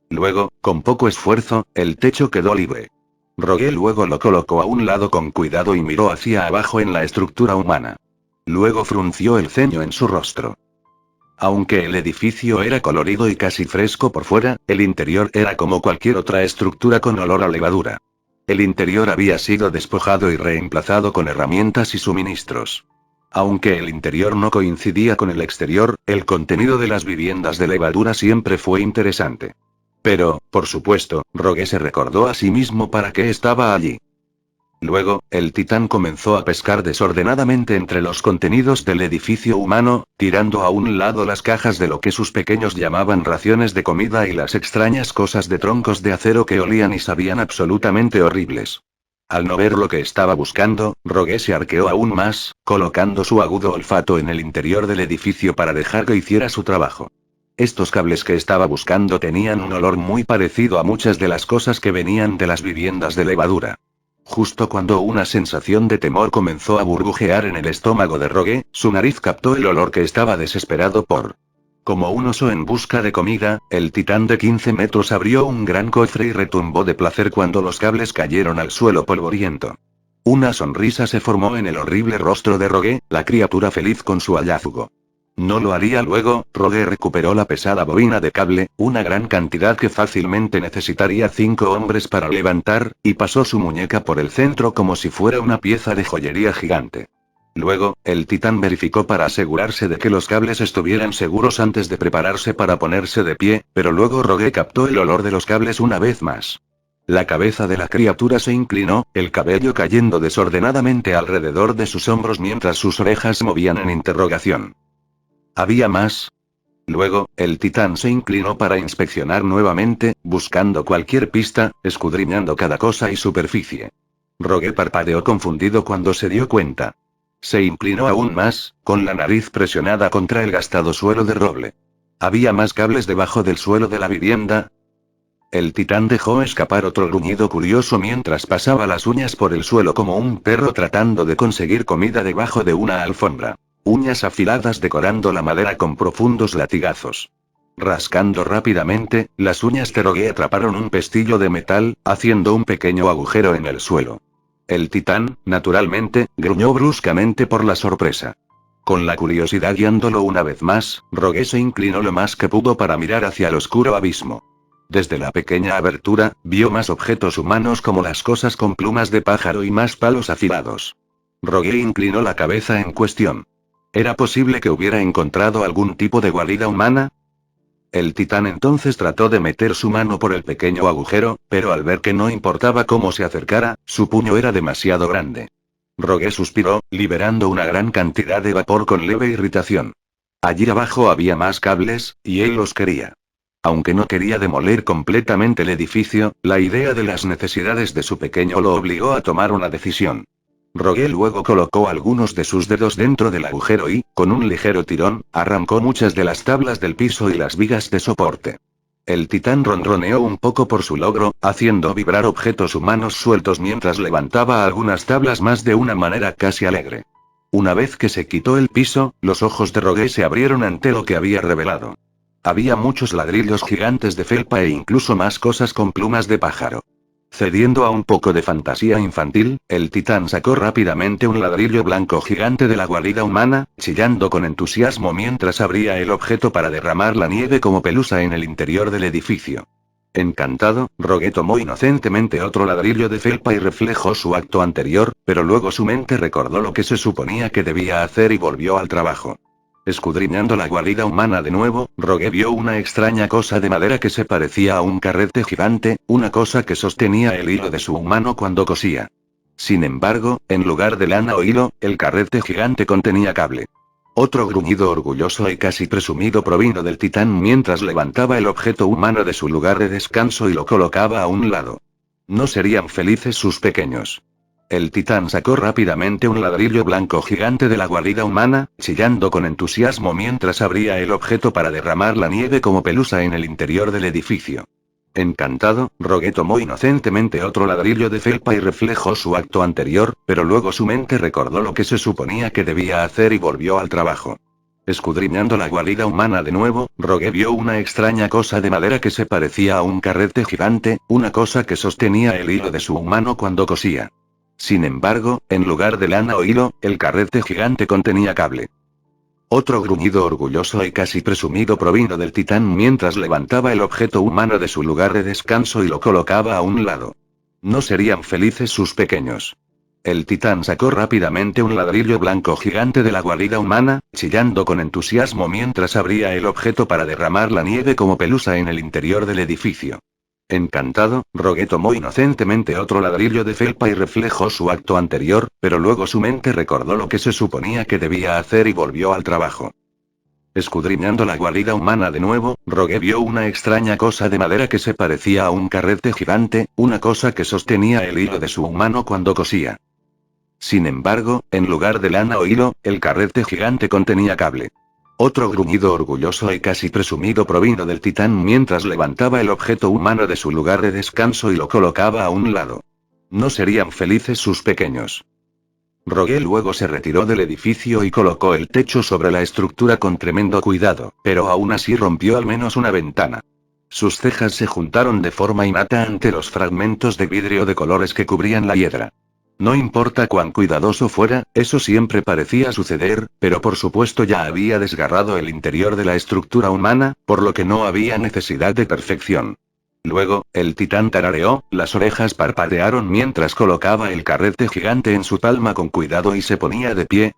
Luego, con poco esfuerzo, el techo quedó libre. Rogue luego lo colocó a un lado con cuidado y miró hacia abajo en la estructura humana. Luego frunció el ceño en su rostro. Aunque el edificio era colorido y casi fresco por fuera, el interior era como cualquier otra estructura con olor a levadura. El interior había sido despojado y reemplazado con herramientas y suministros. Aunque el interior no coincidía con el exterior, el contenido de las viviendas de levadura siempre fue interesante. Pero, por supuesto, Rogue se recordó a sí mismo para qué estaba allí. Luego, el titán comenzó a pescar desordenadamente entre los contenidos del edificio humano, tirando a un lado las cajas de lo que sus pequeños llamaban raciones de comida y las extrañas cosas de troncos de acero que olían y sabían absolutamente horribles. Al no ver lo que estaba buscando, Rogue se arqueó aún más, colocando su agudo olfato en el interior del edificio para dejar que hiciera su trabajo. Estos cables que estaba buscando tenían un olor muy parecido a muchas de las cosas que venían de las viviendas de levadura. Justo cuando una sensación de temor comenzó a burbujear en el estómago de Rogue, su nariz captó el olor que estaba desesperado por. Como un oso en busca de comida, el titán de 15 metros abrió un gran cofre y retumbó de placer cuando los cables cayeron al suelo polvoriento. Una sonrisa se formó en el horrible rostro de Rogue, la criatura feliz con su hallazgo. No lo haría luego. Rogue recuperó la pesada bobina de cable, una gran cantidad que fácilmente necesitaría 5 hombres para levantar, y pasó su muñeca por el centro como si fuera una pieza de joyería gigante. Luego, el titán verificó para asegurarse de que los cables estuvieran seguros antes de prepararse para ponerse de pie, pero luego Rogue captó el olor de los cables una vez más. La cabeza de la criatura se inclinó, el cabello cayendo desordenadamente alrededor de sus hombros mientras sus orejas se movían en interrogación. ¿Había más? Luego, el titán se inclinó para inspeccionar nuevamente, buscando cualquier pista, escudriñando cada cosa y superficie. Rogue parpadeó confundido cuando se dio cuenta. Se inclinó aún más, con la nariz presionada contra el gastado suelo de roble. ¿Había más cables debajo del suelo de la vivienda? El titán dejó escapar otro gruñido curioso mientras pasaba las uñas por el suelo como un perro tratando de conseguir comida debajo de una alfombra. Uñas afiladas decorando la madera con profundos latigazos. Rascando rápidamente, las uñas de Rogue atraparon un pestillo de metal, haciendo un pequeño agujero en el suelo. El titán, naturalmente, gruñó bruscamente por la sorpresa. Con la curiosidad guiándolo una vez más, Rogue se inclinó lo más que pudo para mirar hacia el oscuro abismo. Desde la pequeña abertura, vio más objetos humanos como las cosas con plumas de pájaro y más palos afilados. Rogue inclinó la cabeza en cuestión. ¿Era posible que hubiera encontrado algún tipo de guarida humana? El titán entonces trató de meter su mano por el pequeño agujero, pero al ver que no importaba cómo se acercara, su puño era demasiado grande. Rogue suspiró, liberando una gran cantidad de vapor con leve irritación. Allí abajo había más cables, y él los quería. Aunque no quería demoler completamente el edificio, la idea de las necesidades de su pequeño lo obligó a tomar una decisión. Rogue luego colocó algunos de sus dedos dentro del agujero y, con un ligero tirón, arrancó muchas de las tablas del piso y las vigas de soporte. El titán ronroneó un poco por su logro, haciendo vibrar objetos humanos sueltos mientras levantaba algunas tablas más de una manera casi alegre. Una vez que se quitó el piso, los ojos de Rogue se abrieron ante lo que había revelado. Había muchos ladrillos gigantes de felpa e incluso más cosas con plumas de pájaro. Cediendo a un poco de fantasía infantil, el titán sacó rápidamente un ladrillo blanco gigante de la guarida humana, chillando con entusiasmo mientras abría el objeto para derramar la nieve como pelusa en el interior del edificio. Encantado, Rogue tomó inocentemente otro ladrillo de felpa y reflejó su acto anterior, pero luego su mente recordó lo que se suponía que debía hacer y volvió al trabajo. Escudriñando la guarida humana de nuevo, Rogue vio una extraña cosa de madera que se parecía a un carrete gigante, una cosa que sostenía el hilo de su humano cuando cosía. Sin embargo, en lugar de lana o hilo, el carrete gigante contenía cable. Otro gruñido orgulloso y casi presumido provino del titán mientras levantaba el objeto humano de su lugar de descanso y lo colocaba a un lado. No serían felices sus pequeños. El titán sacó rápidamente un ladrillo blanco gigante de la guarida humana, chillando con entusiasmo mientras abría el objeto para derramar la nieve como pelusa en el interior del edificio. Encantado, Rogue tomó inocentemente otro ladrillo de felpa y reflejó su acto anterior, pero luego su mente recordó lo que se suponía que debía hacer y volvió al trabajo. Escudriñando la guarida humana de nuevo, Rogue vio una extraña cosa de madera que se parecía a un carrete gigante, una cosa que sostenía el hilo de su humano cuando cosía. Sin embargo, en lugar de lana o hilo, el carrete gigante contenía cable. Otro gruñido orgulloso y casi presumido provino del titán mientras levantaba el objeto humano de su lugar de descanso y lo colocaba a un lado. No serían felices sus pequeños. El titán sacó rápidamente un ladrillo blanco gigante de la guarida humana, chillando con entusiasmo mientras abría el objeto para derramar la nieve como pelusa en el interior del edificio. Encantado, Rogue tomó inocentemente otro ladrillo de felpa y reflejó su acto anterior, pero luego su mente recordó lo que se suponía que debía hacer y volvió al trabajo. Escudriñando la guarida humana de nuevo, Rogue vio una extraña cosa de madera que se parecía a un carrete gigante, una cosa que sostenía el hilo de su humano cuando cosía. Sin embargo, en lugar de lana o hilo, el carrete gigante contenía cable. Otro gruñido orgulloso y casi presumido provino del titán mientras levantaba el objeto humano de su lugar de descanso y lo colocaba a un lado. No serían felices sus pequeños. Rogue luego se retiró del edificio y colocó el techo sobre la estructura con tremendo cuidado, pero aún así rompió al menos una ventana. Sus cejas se juntaron de forma innata ante los fragmentos de vidrio de colores que cubrían la hiedra. No importa cuán cuidadoso fuera, eso siempre parecía suceder, pero por supuesto ya había desgarrado el interior de la estructura humana, por lo que no había necesidad de perfección. Luego, el titán tarareó, las orejas parpadearon mientras colocaba el carrete gigante en su palma con cuidado y se ponía de pie.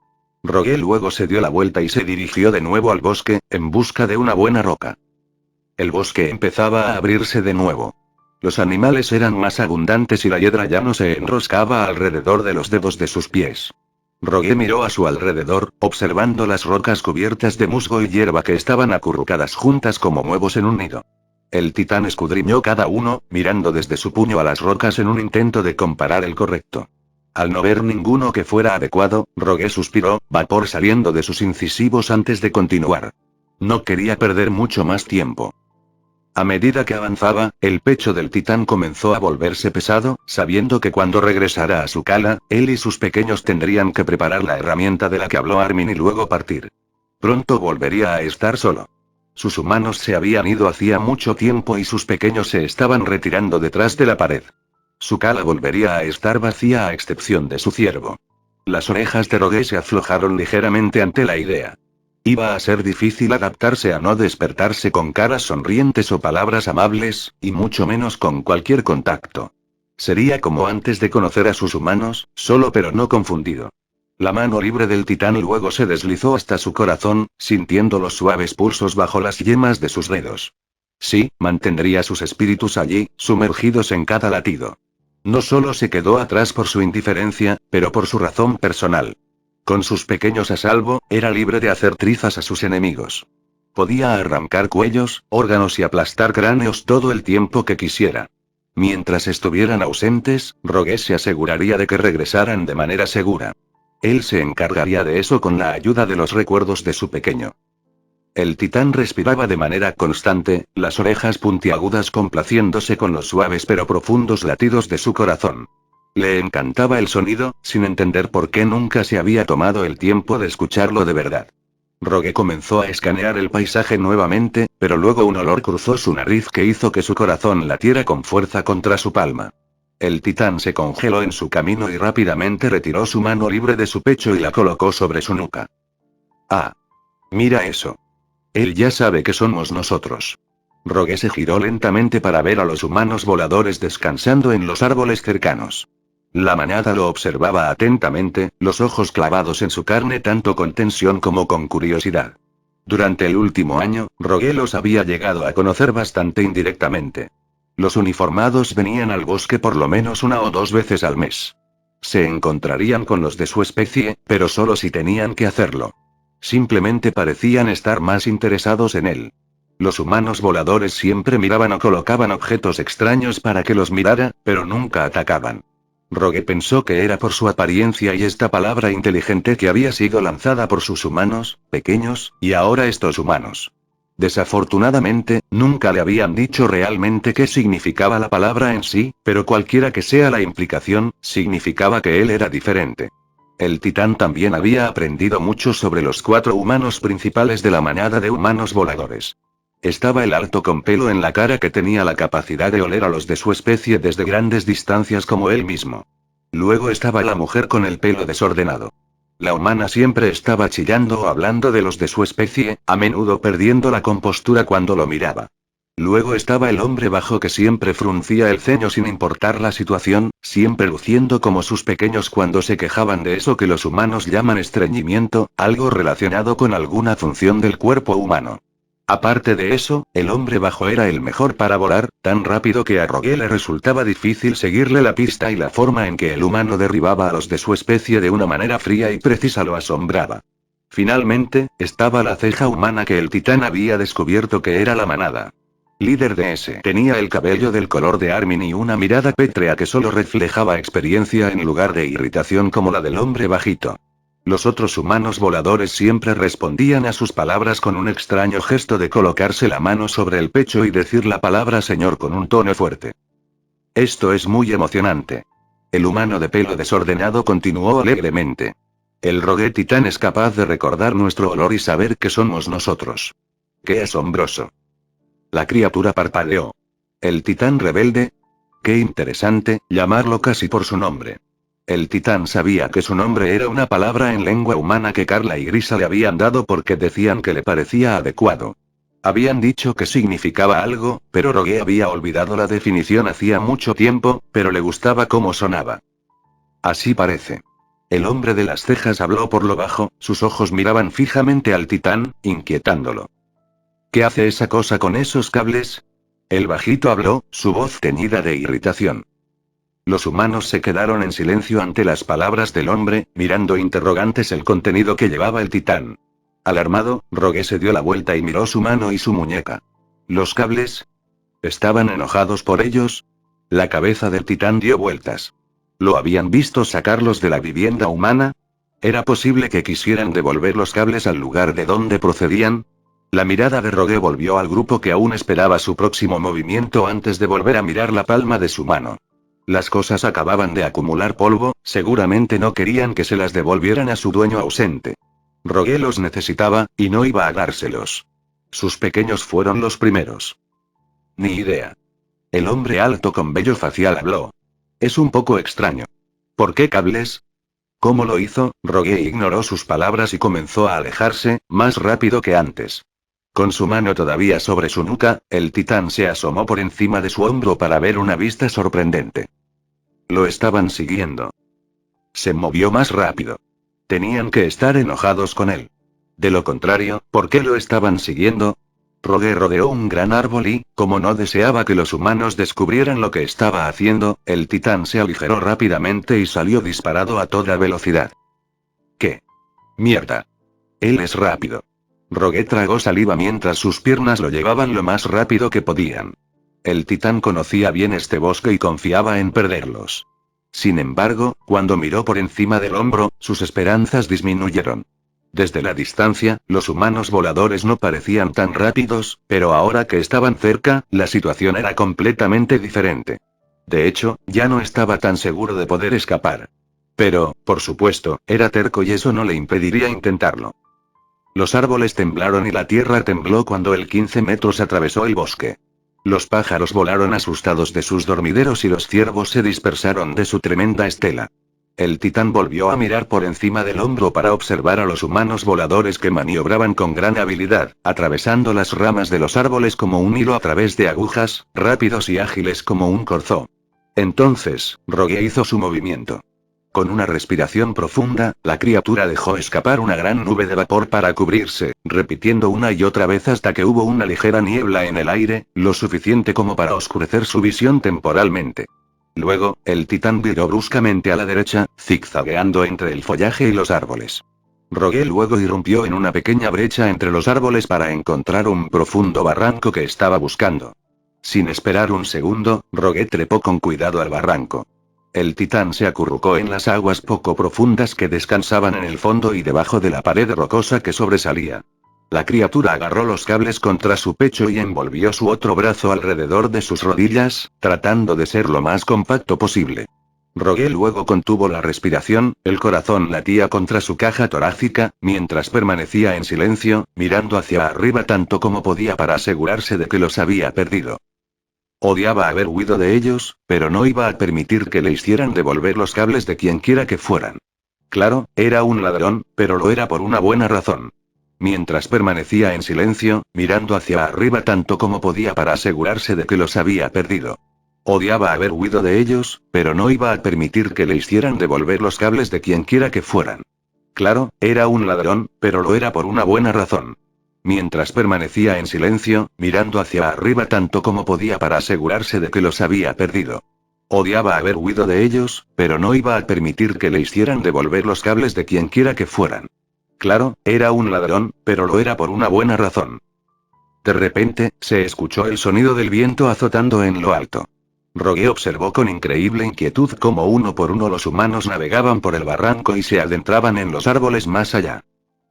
Rogue luego se dio la vuelta y se dirigió de nuevo al bosque, en busca de una buena roca. El bosque empezaba a abrirse de nuevo. Los animales eran más abundantes y la hiedra ya no se enroscaba alrededor de los dedos de sus pies. Rogue miró a su alrededor, observando las rocas cubiertas de musgo y hierba que estaban acurrucadas juntas como huevos en un nido. El titán escudriñó cada uno, mirando desde su puño a las rocas en un intento de comparar el correcto. Al no ver ninguno que fuera adecuado, Rogue suspiró, vapor saliendo de sus incisivos antes de continuar. No quería perder mucho más tiempo. A medida que avanzaba, el pecho del titán comenzó a volverse pesado, sabiendo que cuando regresara a su cala, él y sus pequeños tendrían que preparar la herramienta de la que habló Armin y luego partir. Pronto volvería a estar solo. Sus humanos se habían ido hacía mucho tiempo y sus pequeños se estaban retirando detrás de la pared. Su cala volvería a estar vacía a excepción de su ciervo. Las orejas de Rogue se aflojaron ligeramente ante la idea. Iba a ser difícil adaptarse a no despertarse con caras sonrientes o palabras amables, y mucho menos con cualquier contacto. Sería como antes de conocer a sus humanos, solo pero no confundido. La mano libre del titán luego se deslizó hasta su corazón, sintiendo los suaves pulsos bajo las yemas de sus dedos. Sí, mantendría sus espíritus allí, sumergidos en cada latido. No solo se quedó atrás por su indiferencia, pero por su razón personal. Con sus pequeños a salvo, era libre de hacer trizas a sus enemigos. Podía arrancar cuellos, órganos y aplastar cráneos todo el tiempo que quisiera. Mientras estuvieran ausentes, Rogue se aseguraría de que regresaran de manera segura. Él se encargaría de eso con la ayuda de los recuerdos de su pequeño. El titán respiraba de manera constante, las orejas puntiagudas complaciéndose con los suaves pero profundos latidos de su corazón. Le encantaba el sonido, sin entender por qué nunca se había tomado el tiempo de escucharlo de verdad. Rogue comenzó a escanear el paisaje nuevamente, pero luego un olor cruzó su nariz que hizo que su corazón latiera con fuerza contra su palma. El titán se congeló en su camino y rápidamente retiró su mano libre de su pecho y la colocó sobre su nuca. Ah. Mira eso. Él ya sabe que somos nosotros. Rogue se giró lentamente para ver a los humanos voladores descansando en los árboles cercanos. La manada lo observaba atentamente, los ojos clavados en su carne tanto con tensión como con curiosidad. Durante el último año, Rogue los había llegado a conocer bastante indirectamente. Los uniformados venían al bosque por lo menos 1 o 2 veces al mes. Se encontrarían con los de su especie, pero solo si tenían que hacerlo. Simplemente parecían estar más interesados en él. Los humanos voladores siempre miraban o colocaban objetos extraños para que los mirara, pero nunca atacaban. Rogue pensó que era por su apariencia y esta palabra inteligente que había sido lanzada por sus humanos, pequeños, y ahora estos humanos. Desafortunadamente, nunca le habían dicho realmente qué significaba la palabra en sí, pero cualquiera que sea la implicación, significaba que él era diferente. El titán también había aprendido mucho sobre los 4 humanos principales de la manada de humanos voladores. Estaba el alto con pelo en la cara que tenía la capacidad de oler a los de su especie desde grandes distancias como él mismo. Luego estaba la mujer con el pelo desordenado. La humana siempre estaba chillando o hablando de los de su especie, a menudo perdiendo la compostura cuando lo miraba. Luego estaba el hombre bajo que siempre fruncía el ceño sin importar la situación, siempre luciendo como sus pequeños cuando se quejaban de eso que los humanos llaman estreñimiento, algo relacionado con alguna función del cuerpo humano. Aparte de eso, el hombre bajo era el mejor para volar, tan rápido que a Rogue le resultaba difícil seguirle la pista y la forma en que el humano derribaba a los de su especie de una manera fría y precisa lo asombraba. Finalmente, estaba la ceja humana que el titán había descubierto que era la manada. Líder de ese. Tenía el cabello del color de Armin y una mirada pétrea que solo reflejaba experiencia en lugar de irritación como la del hombre bajito. Los otros humanos voladores siempre respondían a sus palabras con un extraño gesto de colocarse la mano sobre el pecho y decir la palabra señor con un tono fuerte. Esto es muy emocionante. El humano de pelo desordenado continuó alegremente. El Rogue titán es capaz de recordar nuestro olor y saber que somos nosotros. ¡Qué asombroso! La criatura parpadeó. ¿El titán rebelde? Qué interesante, llamarlo casi por su nombre. El titán sabía que su nombre era una palabra en lengua humana que Carla y Grisa le habían dado porque decían que le parecía adecuado. Habían dicho que significaba algo, pero Rogue había olvidado la definición hacía mucho tiempo, pero le gustaba cómo sonaba. Así parece. El hombre de las cejas habló por lo bajo, sus ojos miraban fijamente al titán, inquietándolo. ¿Qué hace esa cosa con esos cables? El bajito habló, su voz teñida de irritación. Los humanos se quedaron en silencio ante las palabras del hombre, mirando interrogantes el contenido que llevaba el titán. Alarmado, Rogue se dio la vuelta y miró su mano y su muñeca. ¿Los cables? ¿Estaban enojados por ellos? La cabeza del titán dio vueltas. ¿Lo habían visto sacarlos de la vivienda humana? ¿Era posible que quisieran devolver los cables al lugar de donde procedían? La mirada de Rogue volvió al grupo que aún esperaba su próximo movimiento antes de volver a mirar la palma de su mano. Las cosas acababan de acumular polvo, seguramente no querían que se las devolvieran a su dueño ausente. Rogue los necesitaba, y no iba a dárselos. Sus pequeños fueron los primeros. Ni idea. El hombre alto con vello facial habló. Es un poco extraño. ¿Por qué cables? ¿Cómo lo hizo? Rogue ignoró sus palabras y comenzó a alejarse, más rápido que antes. Con su mano todavía sobre su nuca, el titán se asomó por encima de su hombro para ver una vista sorprendente. Lo estaban siguiendo. Se movió más rápido. Tenían que estar enojados con él. De lo contrario, ¿por qué lo estaban siguiendo? Rogue rodeó un gran árbol y, como no deseaba que los humanos descubrieran lo que estaba haciendo, el titán se aligeró rápidamente y salió disparado a toda velocidad. ¿Qué? ¡Mierda! Él es rápido. Rogue tragó saliva mientras sus piernas lo llevaban lo más rápido que podían. El titán conocía bien este bosque y confiaba en perderlos. Sin embargo, cuando miró por encima del hombro, sus esperanzas disminuyeron. Desde la distancia, los humanos voladores no parecían tan rápidos, pero ahora que estaban cerca, la situación era completamente diferente. De hecho, ya no estaba tan seguro de poder escapar. Pero, por supuesto, era terco y eso no le impediría intentarlo. Los árboles temblaron y la tierra tembló cuando el 15 metros atravesó el bosque. Los pájaros volaron asustados de sus dormideros y los ciervos se dispersaron de su tremenda estela. El titán volvió a mirar por encima del hombro para observar a los humanos voladores que maniobraban con gran habilidad, atravesando las ramas de los árboles como un hilo a través de agujas, rápidos y ágiles como un corzo. Entonces, Rogue hizo su movimiento. Con una respiración profunda, la criatura dejó escapar una gran nube de vapor para cubrirse, repitiendo una y otra vez hasta que hubo una ligera niebla en el aire, lo suficiente como para oscurecer su visión temporalmente. Luego, el titán viró bruscamente a la derecha, zigzagueando entre el follaje y los árboles. Rogue luego irrumpió en una pequeña brecha entre los árboles para encontrar un profundo barranco que estaba buscando. Sin esperar un segundo, Rogue trepó con cuidado al barranco. El titán se acurrucó en las aguas poco profundas que descansaban en el fondo y debajo de la pared rocosa que sobresalía. La criatura agarró los cables contra su pecho y envolvió su otro brazo alrededor de sus rodillas, tratando de ser lo más compacto posible. Rogue luego contuvo la respiración, el corazón latía contra su caja torácica, mientras permanecía en silencio, mirando hacia arriba tanto como podía para asegurarse de que los había perdido. Odiaba haber huido de ellos, pero no iba a permitir que le hicieran devolver los cables de quienquiera que fueran. Claro, era un ladrón, pero lo era por una buena razón. Mientras permanecía en silencio, mirando hacia arriba tanto como podía para asegurarse de que los había perdido. Odiaba haber huido de ellos, pero no iba a permitir que le hicieran devolver los cables de quienquiera que fueran. Claro, era un ladrón, pero lo era por una buena razón. Mientras permanecía en silencio, mirando hacia arriba tanto como podía para asegurarse de que los había perdido. Odiaba haber huido de ellos, pero no iba a permitir que le hicieran devolver los cables de quienquiera que fueran. Claro, era un ladrón, pero lo era por una buena razón. De repente, se escuchó el sonido del viento azotando en lo alto. Rogue observó con increíble inquietud cómo uno por uno los humanos navegaban por el barranco y se adentraban en los árboles más allá.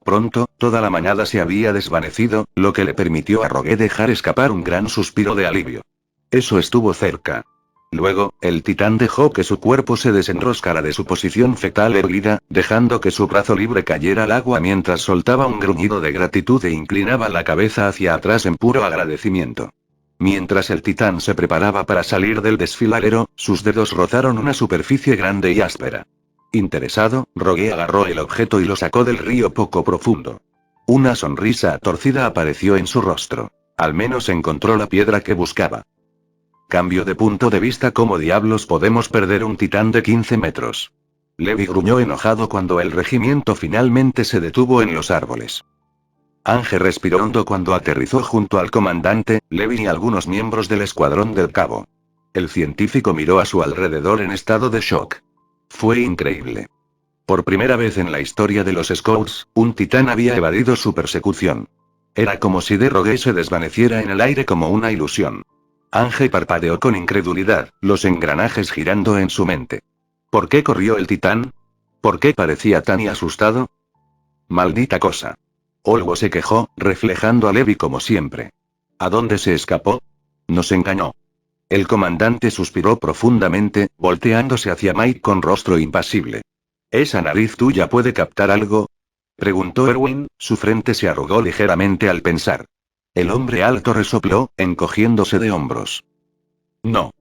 Pronto, toda la manada se había desvanecido, lo que le permitió a Rogue dejar escapar un gran suspiro de alivio. Eso estuvo cerca. Luego, el titán dejó que su cuerpo se desenroscara de su posición fetal erguida, dejando que su brazo libre cayera al agua mientras soltaba un gruñido de gratitud e inclinaba la cabeza hacia atrás en puro agradecimiento. Mientras el titán se preparaba para salir del desfiladero, sus dedos rozaron una superficie grande y áspera. Interesado, Rogue agarró el objeto y lo sacó del río poco profundo. Una sonrisa torcida apareció en su rostro. Al menos encontró la piedra que buscaba. Cambio de punto de vista. ¿Cómo diablos podemos perder un titán de 15 metros? Levi gruñó enojado cuando el regimiento finalmente se detuvo en los árboles. Ange respiró hondo cuando aterrizó junto al comandante, Levi y algunos miembros del escuadrón del cabo. El científico miró a su alrededor en estado de shock. Fue increíble. Por primera vez en la historia de los Scouts, un titán había evadido su persecución. Era como si de Rogue se desvaneciera en el aire como una ilusión. Ange parpadeó con incredulidad, los engranajes girando en su mente. ¿Por qué corrió el titán? ¿Por qué parecía tan asustado? Maldita cosa. Olgo se quejó, reflejando a Levi como siempre. ¿A dónde se escapó? Nos engañó. El comandante suspiró profundamente, volteándose hacia Mike con rostro impasible. ¿Esa nariz tuya puede captar algo? Preguntó Erwin, su frente se arrugó ligeramente al pensar. El hombre alto resopló, encogiéndose de hombros. No.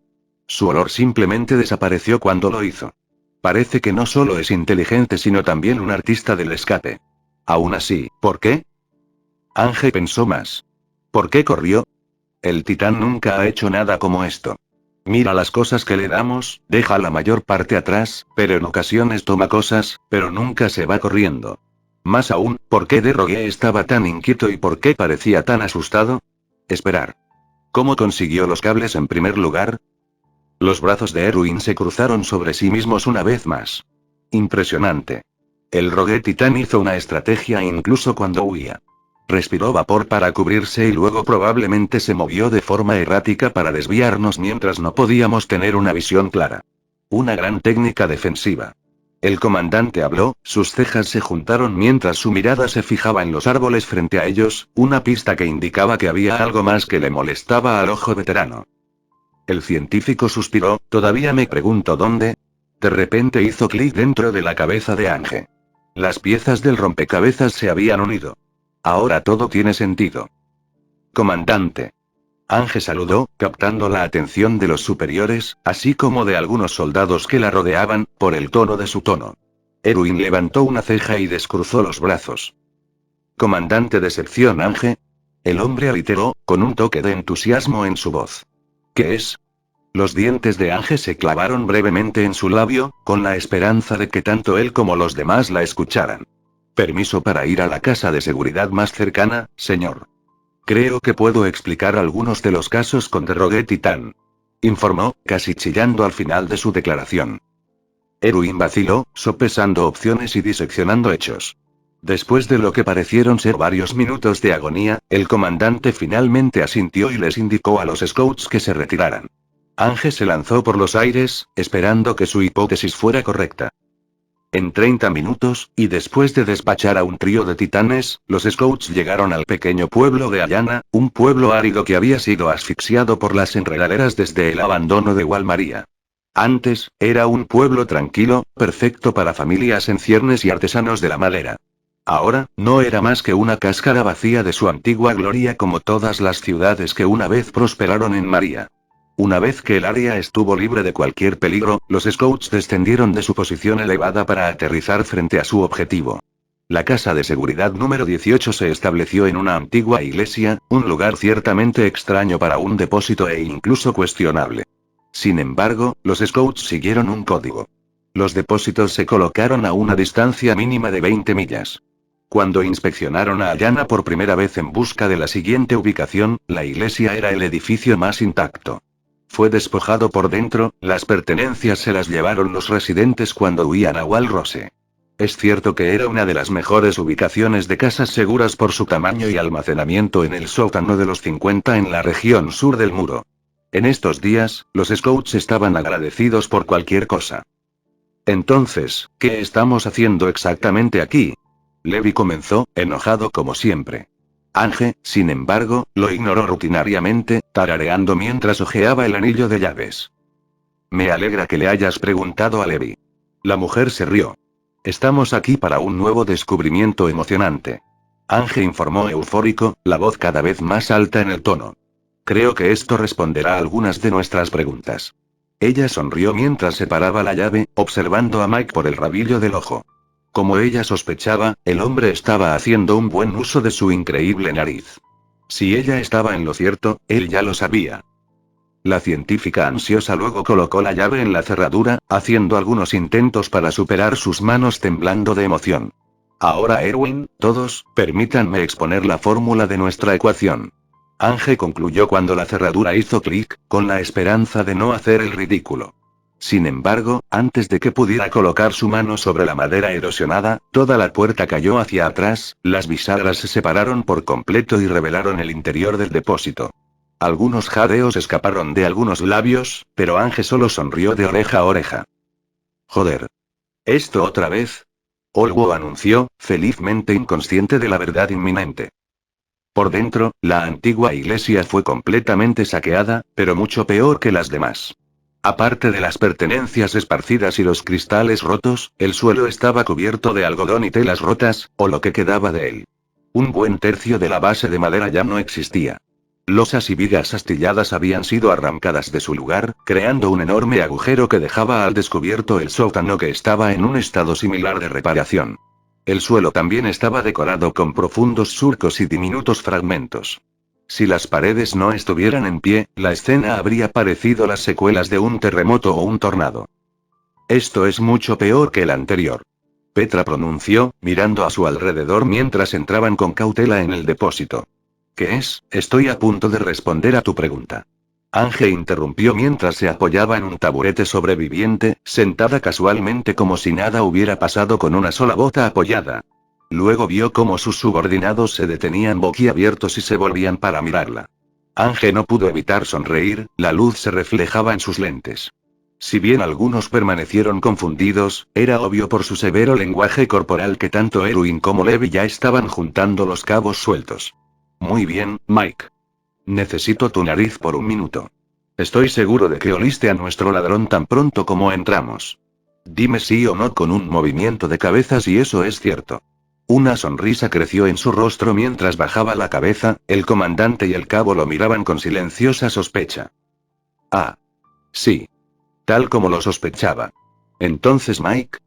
Su olor simplemente desapareció cuando lo hizo. Parece que no solo es inteligente sino también un artista del escape. Aún así, ¿por qué? Ángel pensó más. ¿Por qué corrió? El titán nunca ha hecho nada como esto. Mira las cosas que le damos, deja la mayor parte atrás, pero en ocasiones toma cosas, pero nunca se va corriendo. Más aún, ¿por qué Rogue estaba tan inquieto y por qué parecía tan asustado? Esperar. ¿Cómo consiguió los cables en primer lugar? Los brazos de Erwin se cruzaron sobre sí mismos una vez más. Impresionante. El Rogue titán hizo una estrategia incluso cuando huía. Respiró vapor para cubrirse y luego probablemente se movió de forma errática para desviarnos mientras no podíamos tener una visión clara. Una gran técnica defensiva. El comandante habló, sus cejas se juntaron mientras su mirada se fijaba en los árboles frente a ellos, una pista que indicaba que había algo más que le molestaba al ojo veterano. El científico suspiró, todavía me pregunto dónde. De repente hizo clic dentro de la cabeza de Ángel. Las piezas del rompecabezas se habían unido. Ahora todo tiene sentido. Comandante. Ángel saludó, captando la atención de los superiores, así como de algunos soldados que la rodeaban, por el tono de su tono. Erwin levantó una ceja y descruzó los brazos. Comandante de sección Ángel. El hombre aliteró, con un toque de entusiasmo en su voz. ¿Qué es? Los dientes de Ángel se clavaron brevemente en su labio, con la esperanza de que tanto él como los demás la escucharan. Permiso para ir a la casa de seguridad más cercana, señor. Creo que puedo explicar algunos de los casos con The Rogue Titán. Informó, casi chillando al final de su declaración. Erwin vaciló, sopesando opciones y diseccionando hechos. Después de lo que parecieron ser varios minutos de agonía, el comandante finalmente asintió y les indicó a los scouts que se retiraran. Ángel se lanzó por los aires, esperando que su hipótesis fuera correcta. En 30 minutos, y después de despachar a un trío de titanes, los scouts llegaron al pequeño pueblo de Ayana, un pueblo árido que había sido asfixiado por las enredaderas desde el abandono de Walmaría. Antes, era un pueblo tranquilo, perfecto para familias en ciernes y artesanos de la madera. Ahora, no era más que una cáscara vacía de su antigua gloria como todas las ciudades que una vez prosperaron en María. Una vez que el área estuvo libre de cualquier peligro, los scouts descendieron de su posición elevada para aterrizar frente a su objetivo. La casa de seguridad número 18 se estableció en una antigua iglesia, un lugar ciertamente extraño para un depósito e incluso cuestionable. Sin embargo, los scouts siguieron un código. Los depósitos se colocaron a una distancia mínima de 20 millas. Cuando inspeccionaron a Ayana por primera vez en busca de la siguiente ubicación, la iglesia era el edificio más intacto. Fue despojado por dentro, las pertenencias se las llevaron los residentes cuando huían a Walrose. Es cierto que era una de las mejores ubicaciones de casas seguras por su tamaño y almacenamiento en el sótano de los 50 en la región sur del muro. En estos días, los scouts estaban agradecidos por cualquier cosa. Entonces, ¿qué estamos haciendo exactamente aquí? Levi comenzó, enojado como siempre. Ángel, sin embargo, lo ignoró rutinariamente, tarareando mientras hojeaba el anillo de llaves. Me alegra que le hayas preguntado a Levi. La mujer se rió. Estamos aquí para un nuevo descubrimiento emocionante. Ángel informó eufórico, la voz cada vez más alta en el tono. Creo que esto responderá a algunas de nuestras preguntas. Ella sonrió mientras separaba la llave, observando a Mike por el rabillo del ojo. Como ella sospechaba, el hombre estaba haciendo un buen uso de su increíble nariz. Si ella estaba en lo cierto, él ya lo sabía. La científica ansiosa luego colocó la llave en la cerradura, haciendo algunos intentos para superar sus manos temblando de emoción. Ahora Erwin, todos, permítanme exponer la fórmula de nuestra ecuación. Ángel concluyó cuando la cerradura hizo clic, con la esperanza de no hacer el ridículo. Sin embargo, antes de que pudiera colocar su mano sobre la madera erosionada, toda la puerta cayó hacia atrás, las bisagras se separaron por completo y revelaron el interior del depósito. Algunos jadeos escaparon de algunos labios, pero Ángel solo sonrió de oreja a oreja. Joder. ¿Esto otra vez? Olwo anunció, felizmente inconsciente de la verdad inminente. Por dentro, la antigua iglesia fue completamente saqueada, pero mucho peor que las demás. Aparte de las pertenencias esparcidas y los cristales rotos, el suelo estaba cubierto de algodón y telas rotas, o lo que quedaba de él. Un buen tercio de la base de madera ya no existía. Losas y vigas astilladas habían sido arrancadas de su lugar, creando un enorme agujero que dejaba al descubierto el sótano, que estaba en un estado similar de reparación. El suelo también estaba decorado con profundos surcos y diminutos fragmentos. Si las paredes no estuvieran en pie, la escena habría parecido las secuelas de un terremoto o un tornado. Esto es mucho peor que el anterior. Petra pronunció, mirando a su alrededor mientras entraban con cautela en el depósito. ¿Qué es? Estoy a punto de responder a tu pregunta. Ángel interrumpió mientras se apoyaba en un taburete sobreviviente, sentada casualmente como si nada hubiera pasado con una sola bota apoyada. Luego vio cómo sus subordinados se detenían boquiabiertos y se volvían para mirarla. Ángel no pudo evitar sonreír, la luz se reflejaba en sus lentes. Si bien algunos permanecieron confundidos, era obvio por su severo lenguaje corporal que tanto Erwin como Levi ya estaban juntando los cabos sueltos. Muy bien, Mike. Necesito tu nariz por un minuto. Estoy seguro de que oliste a nuestro ladrón tan pronto como entramos. Dime sí o no con un movimiento de cabeza si eso es cierto. Una sonrisa creció en su rostro mientras bajaba la cabeza, el comandante y el cabo lo miraban con silenciosa sospecha. Ah. Sí. Tal como lo sospechaba. Entonces, Mike.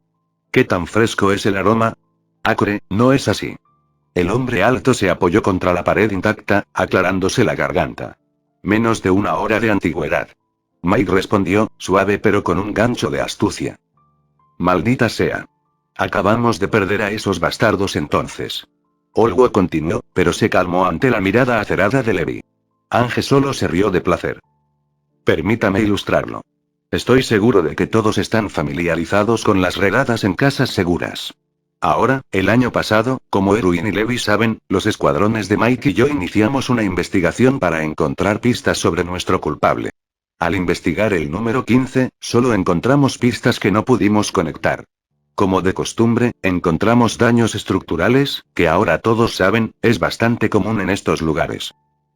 ¿Qué tan fresco es el aroma? Acre, no es así. El hombre alto se apoyó contra la pared intacta, aclarándose la garganta. Menos de una hora de antigüedad. Mike respondió, suave pero con un gancho de astucia. Maldita sea. Acabamos de perder a esos bastardos entonces. Olwo continuó, pero se calmó ante la mirada acerada de Levi. Ángel solo se rió de placer. Permítame ilustrarlo. Estoy seguro de que todos están familiarizados con las redadas en casas seguras. Ahora, el año pasado, como Erwin y Levi saben, los escuadrones de Mike y yo iniciamos una investigación para encontrar pistas sobre nuestro culpable. Al investigar el número 15, solo encontramos pistas que no pudimos conectar. Como de costumbre, encontramos daños estructurales, que ahora todos saben, es bastante común en estos lugares.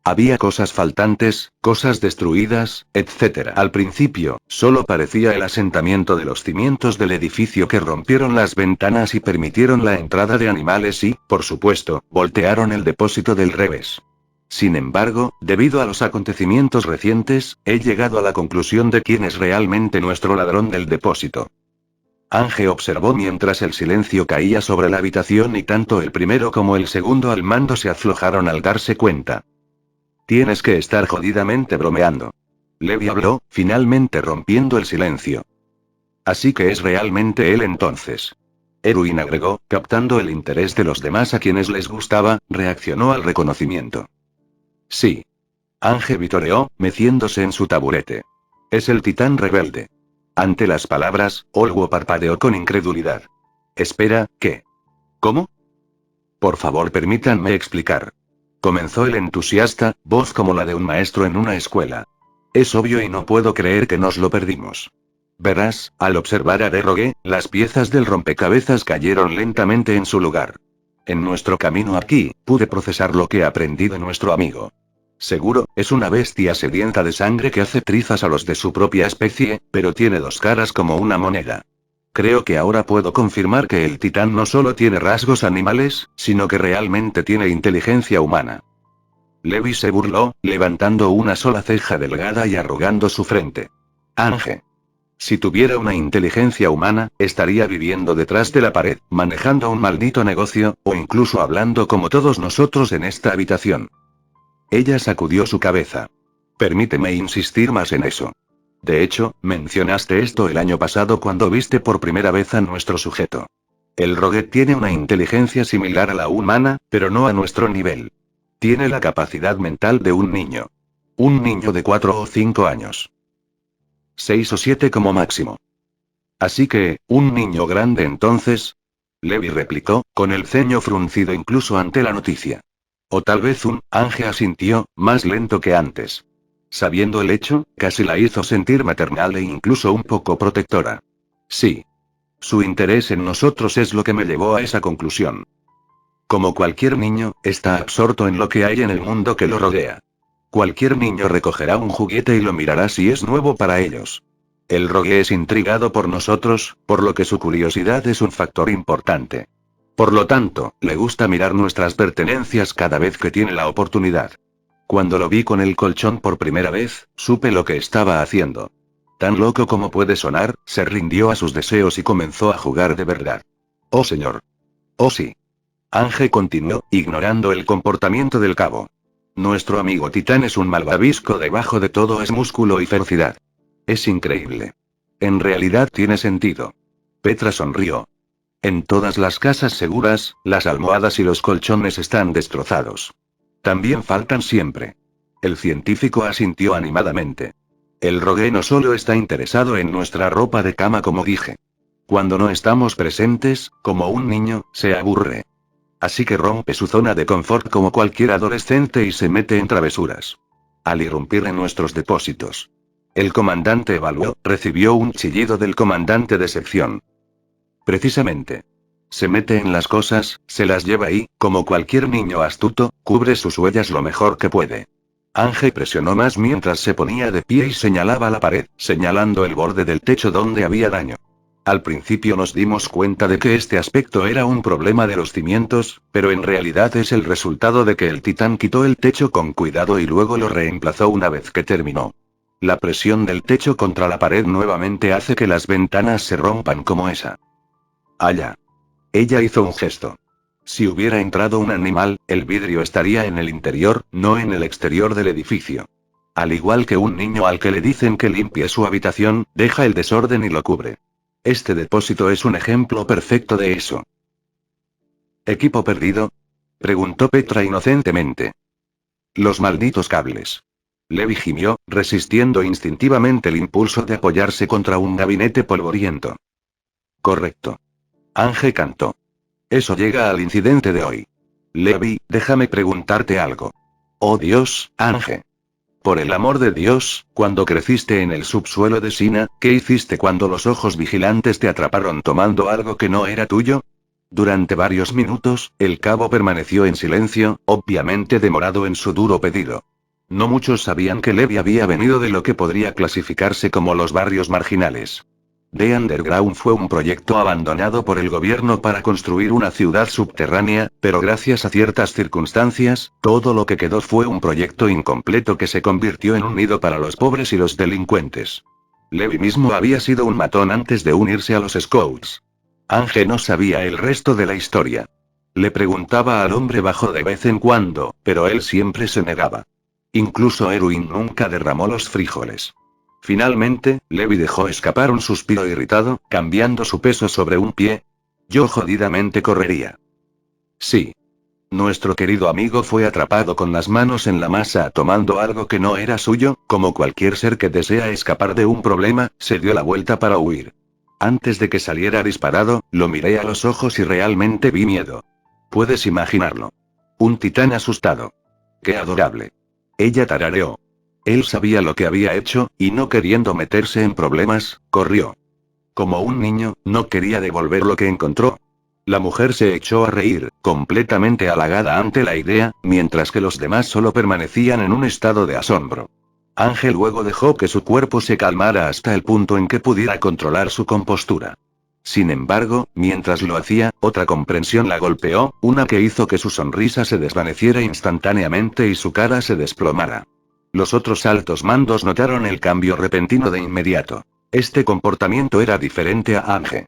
Había cosas faltantes, cosas destruidas, etc. Al principio, solo parecía el asentamiento de los cimientos del edificio que rompieron las ventanas y permitieron la entrada de animales y, por supuesto, voltearon el depósito del revés. Sin embargo, debido a los acontecimientos recientes, he llegado a la conclusión de quién es realmente nuestro ladrón del depósito. Ángel observó mientras el silencio caía sobre la habitación y tanto el primero como el segundo al mando se aflojaron al darse cuenta. Tienes que estar jodidamente bromeando. Levi habló, finalmente rompiendo el silencio. Así que es realmente él entonces. Erwin agregó, captando el interés de los demás a quienes les gustaba, reaccionó al reconocimiento. Sí. Ángel vitoreó, meciéndose en su taburete. Es el titán rebelde. Ante las palabras, Olwo parpadeó con incredulidad. Espera, ¿qué? ¿Cómo? Por favor, permítanme explicar. Comenzó el entusiasta, voz como la de un maestro en una escuela. Es obvio y no puedo creer que nos lo perdimos. Verás, al observar a Derrogue, las piezas del rompecabezas cayeron lentamente en su lugar. En nuestro camino aquí, pude procesar lo que aprendí de nuestro amigo. Seguro, es una bestia sedienta de sangre que hace trizas a los de su propia especie, pero tiene dos caras como una moneda. Creo que ahora puedo confirmar que el titán no solo tiene rasgos animales, sino que realmente tiene inteligencia humana. Levi se burló, levantando una sola ceja delgada y arrugando su frente. Ángel. Si tuviera una inteligencia humana, estaría viviendo detrás de la pared, manejando un maldito negocio, o incluso hablando como todos nosotros en esta habitación. Ella sacudió su cabeza. Permíteme insistir más en eso. De hecho, mencionaste esto el año pasado cuando viste por primera vez a nuestro sujeto. El Rogue tiene una inteligencia similar a la humana, pero no a nuestro nivel. Tiene la capacidad mental de un niño. Un niño de 4 o 5 años. 6 o 7 como máximo. Así que, ¿un niño grande entonces? Levi replicó, con el ceño fruncido incluso ante la noticia. O tal vez Ángel asintió, más lento que antes. Sabiendo el hecho, casi la hizo sentir maternal e incluso un poco protectora. Sí. Su interés en nosotros es lo que me llevó a esa conclusión. Como cualquier niño, está absorto en lo que hay en el mundo que lo rodea. Cualquier niño recogerá un juguete y lo mirará si es nuevo para ellos. El rogue es intrigado por nosotros, por lo que su curiosidad es un factor importante. Por lo tanto, le gusta mirar nuestras pertenencias cada vez que tiene la oportunidad. Cuando lo vi con el colchón por primera vez, supe lo que estaba haciendo. Tan loco como puede sonar, se rindió a sus deseos y comenzó a jugar de verdad. Oh señor. Oh sí. Ángel continuó, ignorando el comportamiento del cabo. Nuestro amigo Titán es un malvavisco, debajo de todo es músculo y ferocidad. Es increíble. En realidad tiene sentido. Petra sonrió. En todas las casas seguras, las almohadas y los colchones están destrozados. También faltan siempre. El científico asintió animadamente. El rogue no solo está interesado en nuestra ropa de cama, como dije. Cuando no estamos presentes, como un niño, se aburre. Así que rompe su zona de confort como cualquier adolescente y se mete en travesuras. Al irrumpir en nuestros depósitos. El comandante evaluó, recibió un chillido del comandante de sección. Precisamente. Se mete en las cosas, se las lleva y, como cualquier niño astuto, cubre sus huellas lo mejor que puede. Ángel presionó más mientras se ponía de pie y señalaba la pared, señalando el borde del techo donde había daño. Al principio nos dimos cuenta de que este aspecto era un problema de los cimientos, pero en realidad es el resultado de que el titán quitó el techo con cuidado y luego lo reemplazó una vez que terminó. La presión del techo contra la pared nuevamente hace que las ventanas se rompan como esa. Allá. Ella hizo un gesto. Si hubiera entrado un animal, el vidrio estaría en el interior, no en el exterior del edificio. Al igual que un niño al que le dicen que limpie su habitación, deja el desorden y lo cubre. Este depósito es un ejemplo perfecto de eso. ¿Equipo perdido? Preguntó Petra inocentemente. Los malditos cables. Levi gimió, resistiendo instintivamente el impulso de apoyarse contra un gabinete polvoriento. Correcto. Ángel cantó. Eso llega al incidente de hoy. Levi, déjame preguntarte algo. Oh Dios, Ángel. Por el amor de Dios, cuando creciste en el subsuelo de Sina, ¿qué hiciste cuando los ojos vigilantes te atraparon tomando algo que no era tuyo? Durante varios minutos, el cabo permaneció en silencio, obviamente demorado en su duro pedido. No muchos sabían que Levi había venido de lo que podría clasificarse como los barrios marginales. The Underground fue un proyecto abandonado por el gobierno para construir una ciudad subterránea, pero gracias a ciertas circunstancias, todo lo que quedó fue un proyecto incompleto que se convirtió en un nido para los pobres y los delincuentes. Levi mismo había sido un matón antes de unirse a los Scouts. Ángel no sabía el resto de la historia. Le preguntaba al hombre bajo de vez en cuando, pero él siempre se negaba. Incluso Erwin nunca derramó los frijoles. Finalmente, Levi dejó escapar un suspiro irritado, cambiando su peso sobre un pie. Yo jodidamente correría. Sí. Nuestro querido amigo fue atrapado con las manos en la masa tomando algo que no era suyo, como cualquier ser que desea escapar de un problema, se dio la vuelta para huir. Antes de que saliera disparado, lo miré a los ojos y realmente vi miedo. Puedes imaginarlo. Un titán asustado. ¡Qué adorable! Ella tarareó. Él sabía lo que había hecho, y no queriendo meterse en problemas, corrió. Como un niño, no quería devolver lo que encontró. La mujer se echó a reír, completamente halagada ante la idea, mientras que los demás solo permanecían en un estado de asombro. Ángel luego dejó que su cuerpo se calmara hasta el punto en que pudiera controlar su compostura. Sin embargo, mientras lo hacía, otra comprensión la golpeó, una que hizo que su sonrisa se desvaneciera instantáneamente y su cara se desplomara. Los otros altos mandos notaron el cambio repentino de inmediato. Este comportamiento era diferente a Ángel.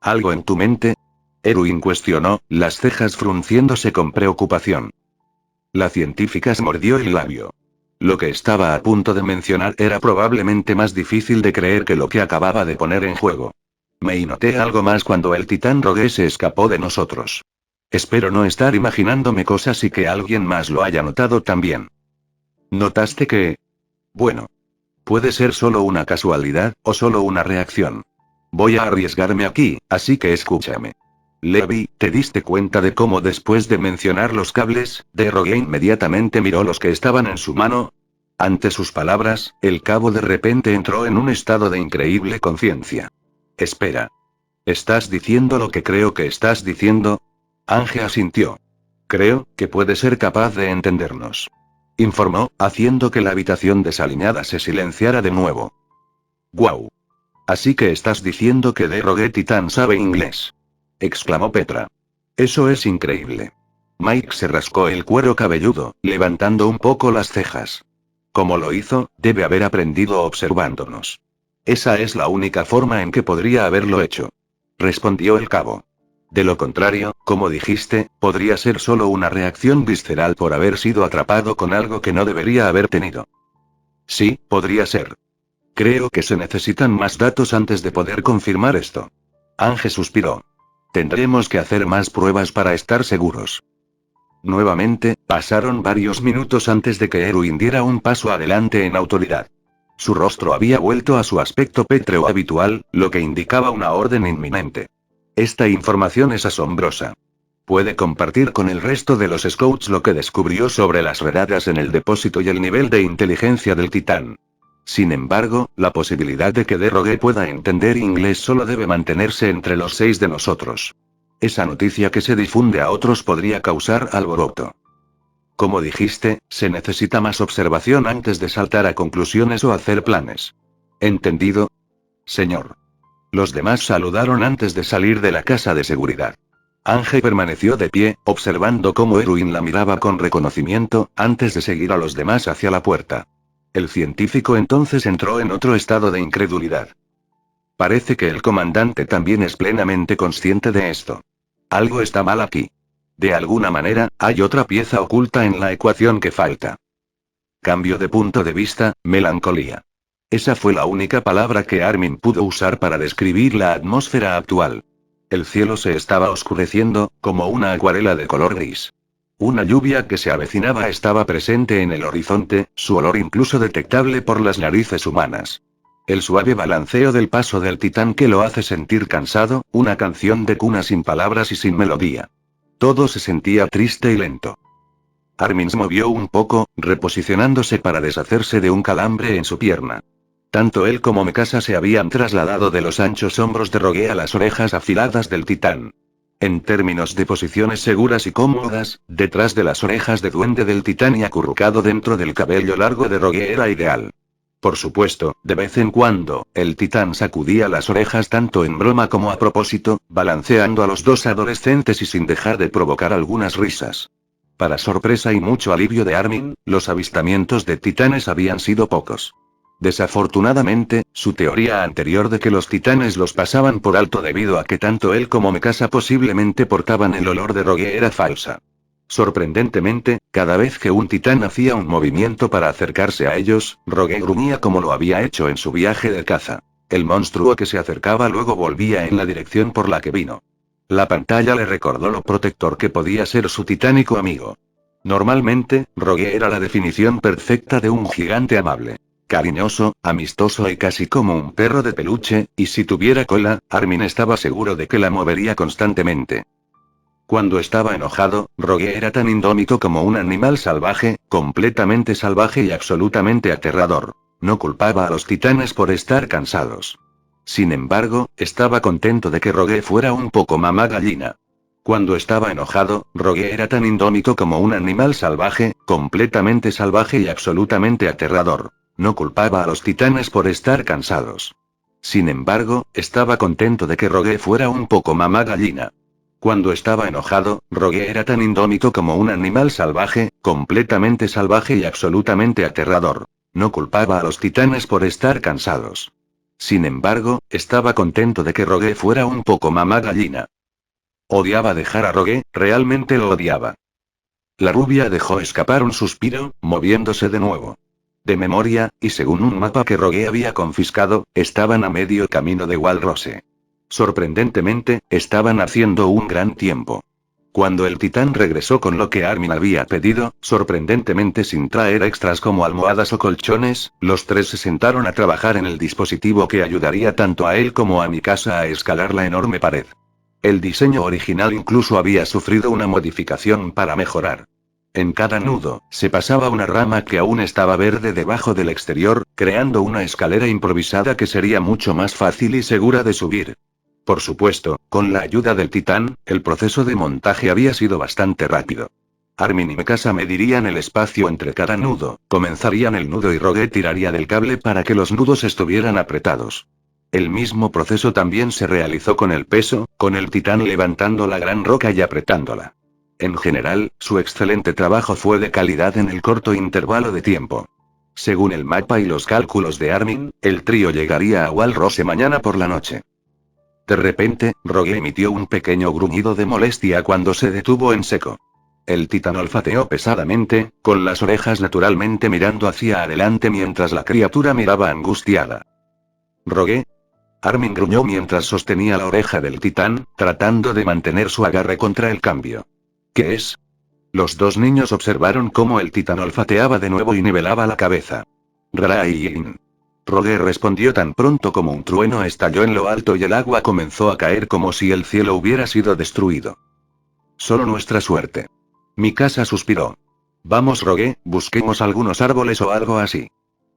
¿Algo en tu mente? Erwin cuestionó, las cejas frunciéndose con preocupación. La científica se mordió el labio. Lo que estaba a punto de mencionar era probablemente más difícil de creer que lo que acababa de poner en juego. Me noté algo más cuando el titán rogue se escapó de nosotros. Espero no estar imaginándome cosas y que alguien más lo haya notado también. ¿Notaste que? Bueno. Puede ser solo una casualidad, o solo una reacción. Voy a arriesgarme aquí, así que escúchame. Levi, ¿te diste cuenta de cómo después de mencionar los cables, de Rogue inmediatamente miró los que estaban en su mano? Ante sus palabras, el cabo de repente entró en un estado de increíble conciencia. Espera. ¿Estás diciendo lo que creo que estás diciendo? Ángel asintió. Creo que puede ser capaz de entendernos. Informó, haciendo que la habitación desaliñada se silenciara de nuevo. ¡Guau! Así que estás diciendo que Rogue Titán sabe inglés. Exclamó Petra. Eso es increíble. Mike se rascó el cuero cabelludo, levantando un poco las cejas. Como lo hizo, debe haber aprendido observándonos. Esa es la única forma en que podría haberlo hecho. Respondió el cabo. De lo contrario, como dijiste, podría ser solo una reacción visceral por haber sido atrapado con algo que no debería haber tenido. Sí, podría ser. Creo que se necesitan más datos antes de poder confirmar esto. Ángel suspiró. Tendremos que hacer más pruebas para estar seguros. Nuevamente, pasaron varios minutos antes de que Erwin diera un paso adelante en autoridad. Su rostro había vuelto a su aspecto pétreo habitual, lo que indicaba una orden inminente. Esta información es asombrosa. Puede compartir con el resto de los scouts lo que descubrió sobre las redadas en el depósito y el nivel de inteligencia del titán. Sin embargo, la posibilidad de que Rogue pueda entender inglés solo debe mantenerse entre los 6 de nosotros. Esa noticia que se difunde a otros podría causar alboroto. Como dijiste, se necesita más observación antes de saltar a conclusiones o hacer planes. ¿Entendido? Señor. Los demás saludaron antes de salir de la casa de seguridad. Ángel permaneció de pie, observando cómo Erwin la miraba con reconocimiento, antes de seguir a los demás hacia la puerta. El científico entonces entró en otro estado de incredulidad. Parece que el comandante también es plenamente consciente de esto. Algo está mal aquí. De alguna manera, hay otra pieza oculta en la ecuación que falta. Cambio de punto de vista, melancolía. Esa fue la única palabra que Armin pudo usar para describir la atmósfera actual. El cielo se estaba oscureciendo, como una acuarela de color gris. Una lluvia que se avecinaba estaba presente en el horizonte, su olor incluso detectable por las narices humanas. El suave balanceo del paso del titán que lo hace sentir cansado, una canción de cuna sin palabras y sin melodía. Todo se sentía triste y lento. Armin se movió un poco, reposicionándose para deshacerse de un calambre en su pierna. Tanto él como Mikasa se habían trasladado de los anchos hombros de Rogue a las orejas afiladas del titán. En términos de posiciones seguras y cómodas, detrás de las orejas de duende del titán y acurrucado dentro del cabello largo de Rogue era ideal. Por supuesto, de vez en cuando, el titán sacudía las orejas tanto en broma como a propósito, balanceando a los dos adolescentes y sin dejar de provocar algunas risas. Para sorpresa y mucho alivio de Armin, los avistamientos de titanes habían sido pocos. Desafortunadamente, su teoría anterior de que los titanes los pasaban por alto debido a que tanto él como Mikasa posiblemente portaban el olor de Rogue era falsa. Sorprendentemente, cada vez que un titán hacía un movimiento para acercarse a ellos, Rogue gruñía como lo había hecho en su viaje de caza. El monstruo que se acercaba luego volvía en la dirección por la que vino. La pantalla le recordó lo protector que podía ser su titánico amigo. Normalmente, Rogue era la definición perfecta de un gigante amable. Cariñoso, amistoso y casi como un perro de peluche, y si tuviera cola, Armin estaba seguro de que la movería constantemente. Cuando estaba enojado, Rogue era tan indómito como un animal salvaje, completamente salvaje y absolutamente aterrador. No culpaba a los titanes por estar cansados. Sin embargo, estaba contento de que Rogue fuera un poco mamá gallina. Cuando estaba enojado, Rogue era tan indómito como un animal salvaje, completamente salvaje y absolutamente aterrador. No culpaba a los titanes por estar cansados. Sin embargo, estaba contento de que Rogue fuera un poco mamá gallina. Cuando estaba enojado, Rogue era tan indómito como un animal salvaje, completamente salvaje y absolutamente aterrador. No culpaba a los titanes por estar cansados. Sin embargo, estaba contento de que Rogue fuera un poco mamá gallina. Odiaba dejar a Rogue, realmente lo odiaba. La rubia dejó escapar un suspiro, moviéndose de nuevo. De memoria, y según un mapa que Rogue había confiscado, estaban a medio camino de Walrose. Sorprendentemente, estaban haciendo un gran tiempo. Cuando el titán regresó con lo que Armin había pedido, sorprendentemente sin traer extras como almohadas o colchones, los tres se sentaron a trabajar en el dispositivo que ayudaría tanto a él como a Mikasa a escalar la enorme pared. El diseño original incluso había sufrido una modificación para mejorar. En cada nudo, se pasaba una rama que aún estaba verde debajo del exterior, creando una escalera improvisada que sería mucho más fácil y segura de subir. Por supuesto, con la ayuda del titán, el proceso de montaje había sido bastante rápido. Armin y Mikasa medirían el espacio entre cada nudo, comenzarían el nudo y Rogue tiraría del cable para que los nudos estuvieran apretados. El mismo proceso también se realizó con el peso, con el titán levantando la gran roca y apretándola. En general, su excelente trabajo fue de calidad en el corto intervalo de tiempo. Según el mapa y los cálculos de Armin, el trío llegaría a Walrose mañana por la noche. De repente, Rogue emitió un pequeño gruñido de molestia cuando se detuvo en seco. El titán olfateó pesadamente, con las orejas naturalmente mirando hacia adelante mientras la criatura miraba angustiada. ¿Rogue? Armin gruñó mientras sostenía la oreja del titán, tratando de mantener su agarre contra el cambio. ¿Qué es? Los dos niños observaron cómo el titán olfateaba de nuevo y nivelaba la cabeza. Rain. Rogue respondió tan pronto como un trueno estalló en lo alto y el agua comenzó a caer como si el cielo hubiera sido destruido. Solo nuestra suerte. Mikasa suspiró. Vamos, Rogue, busquemos algunos árboles o algo así.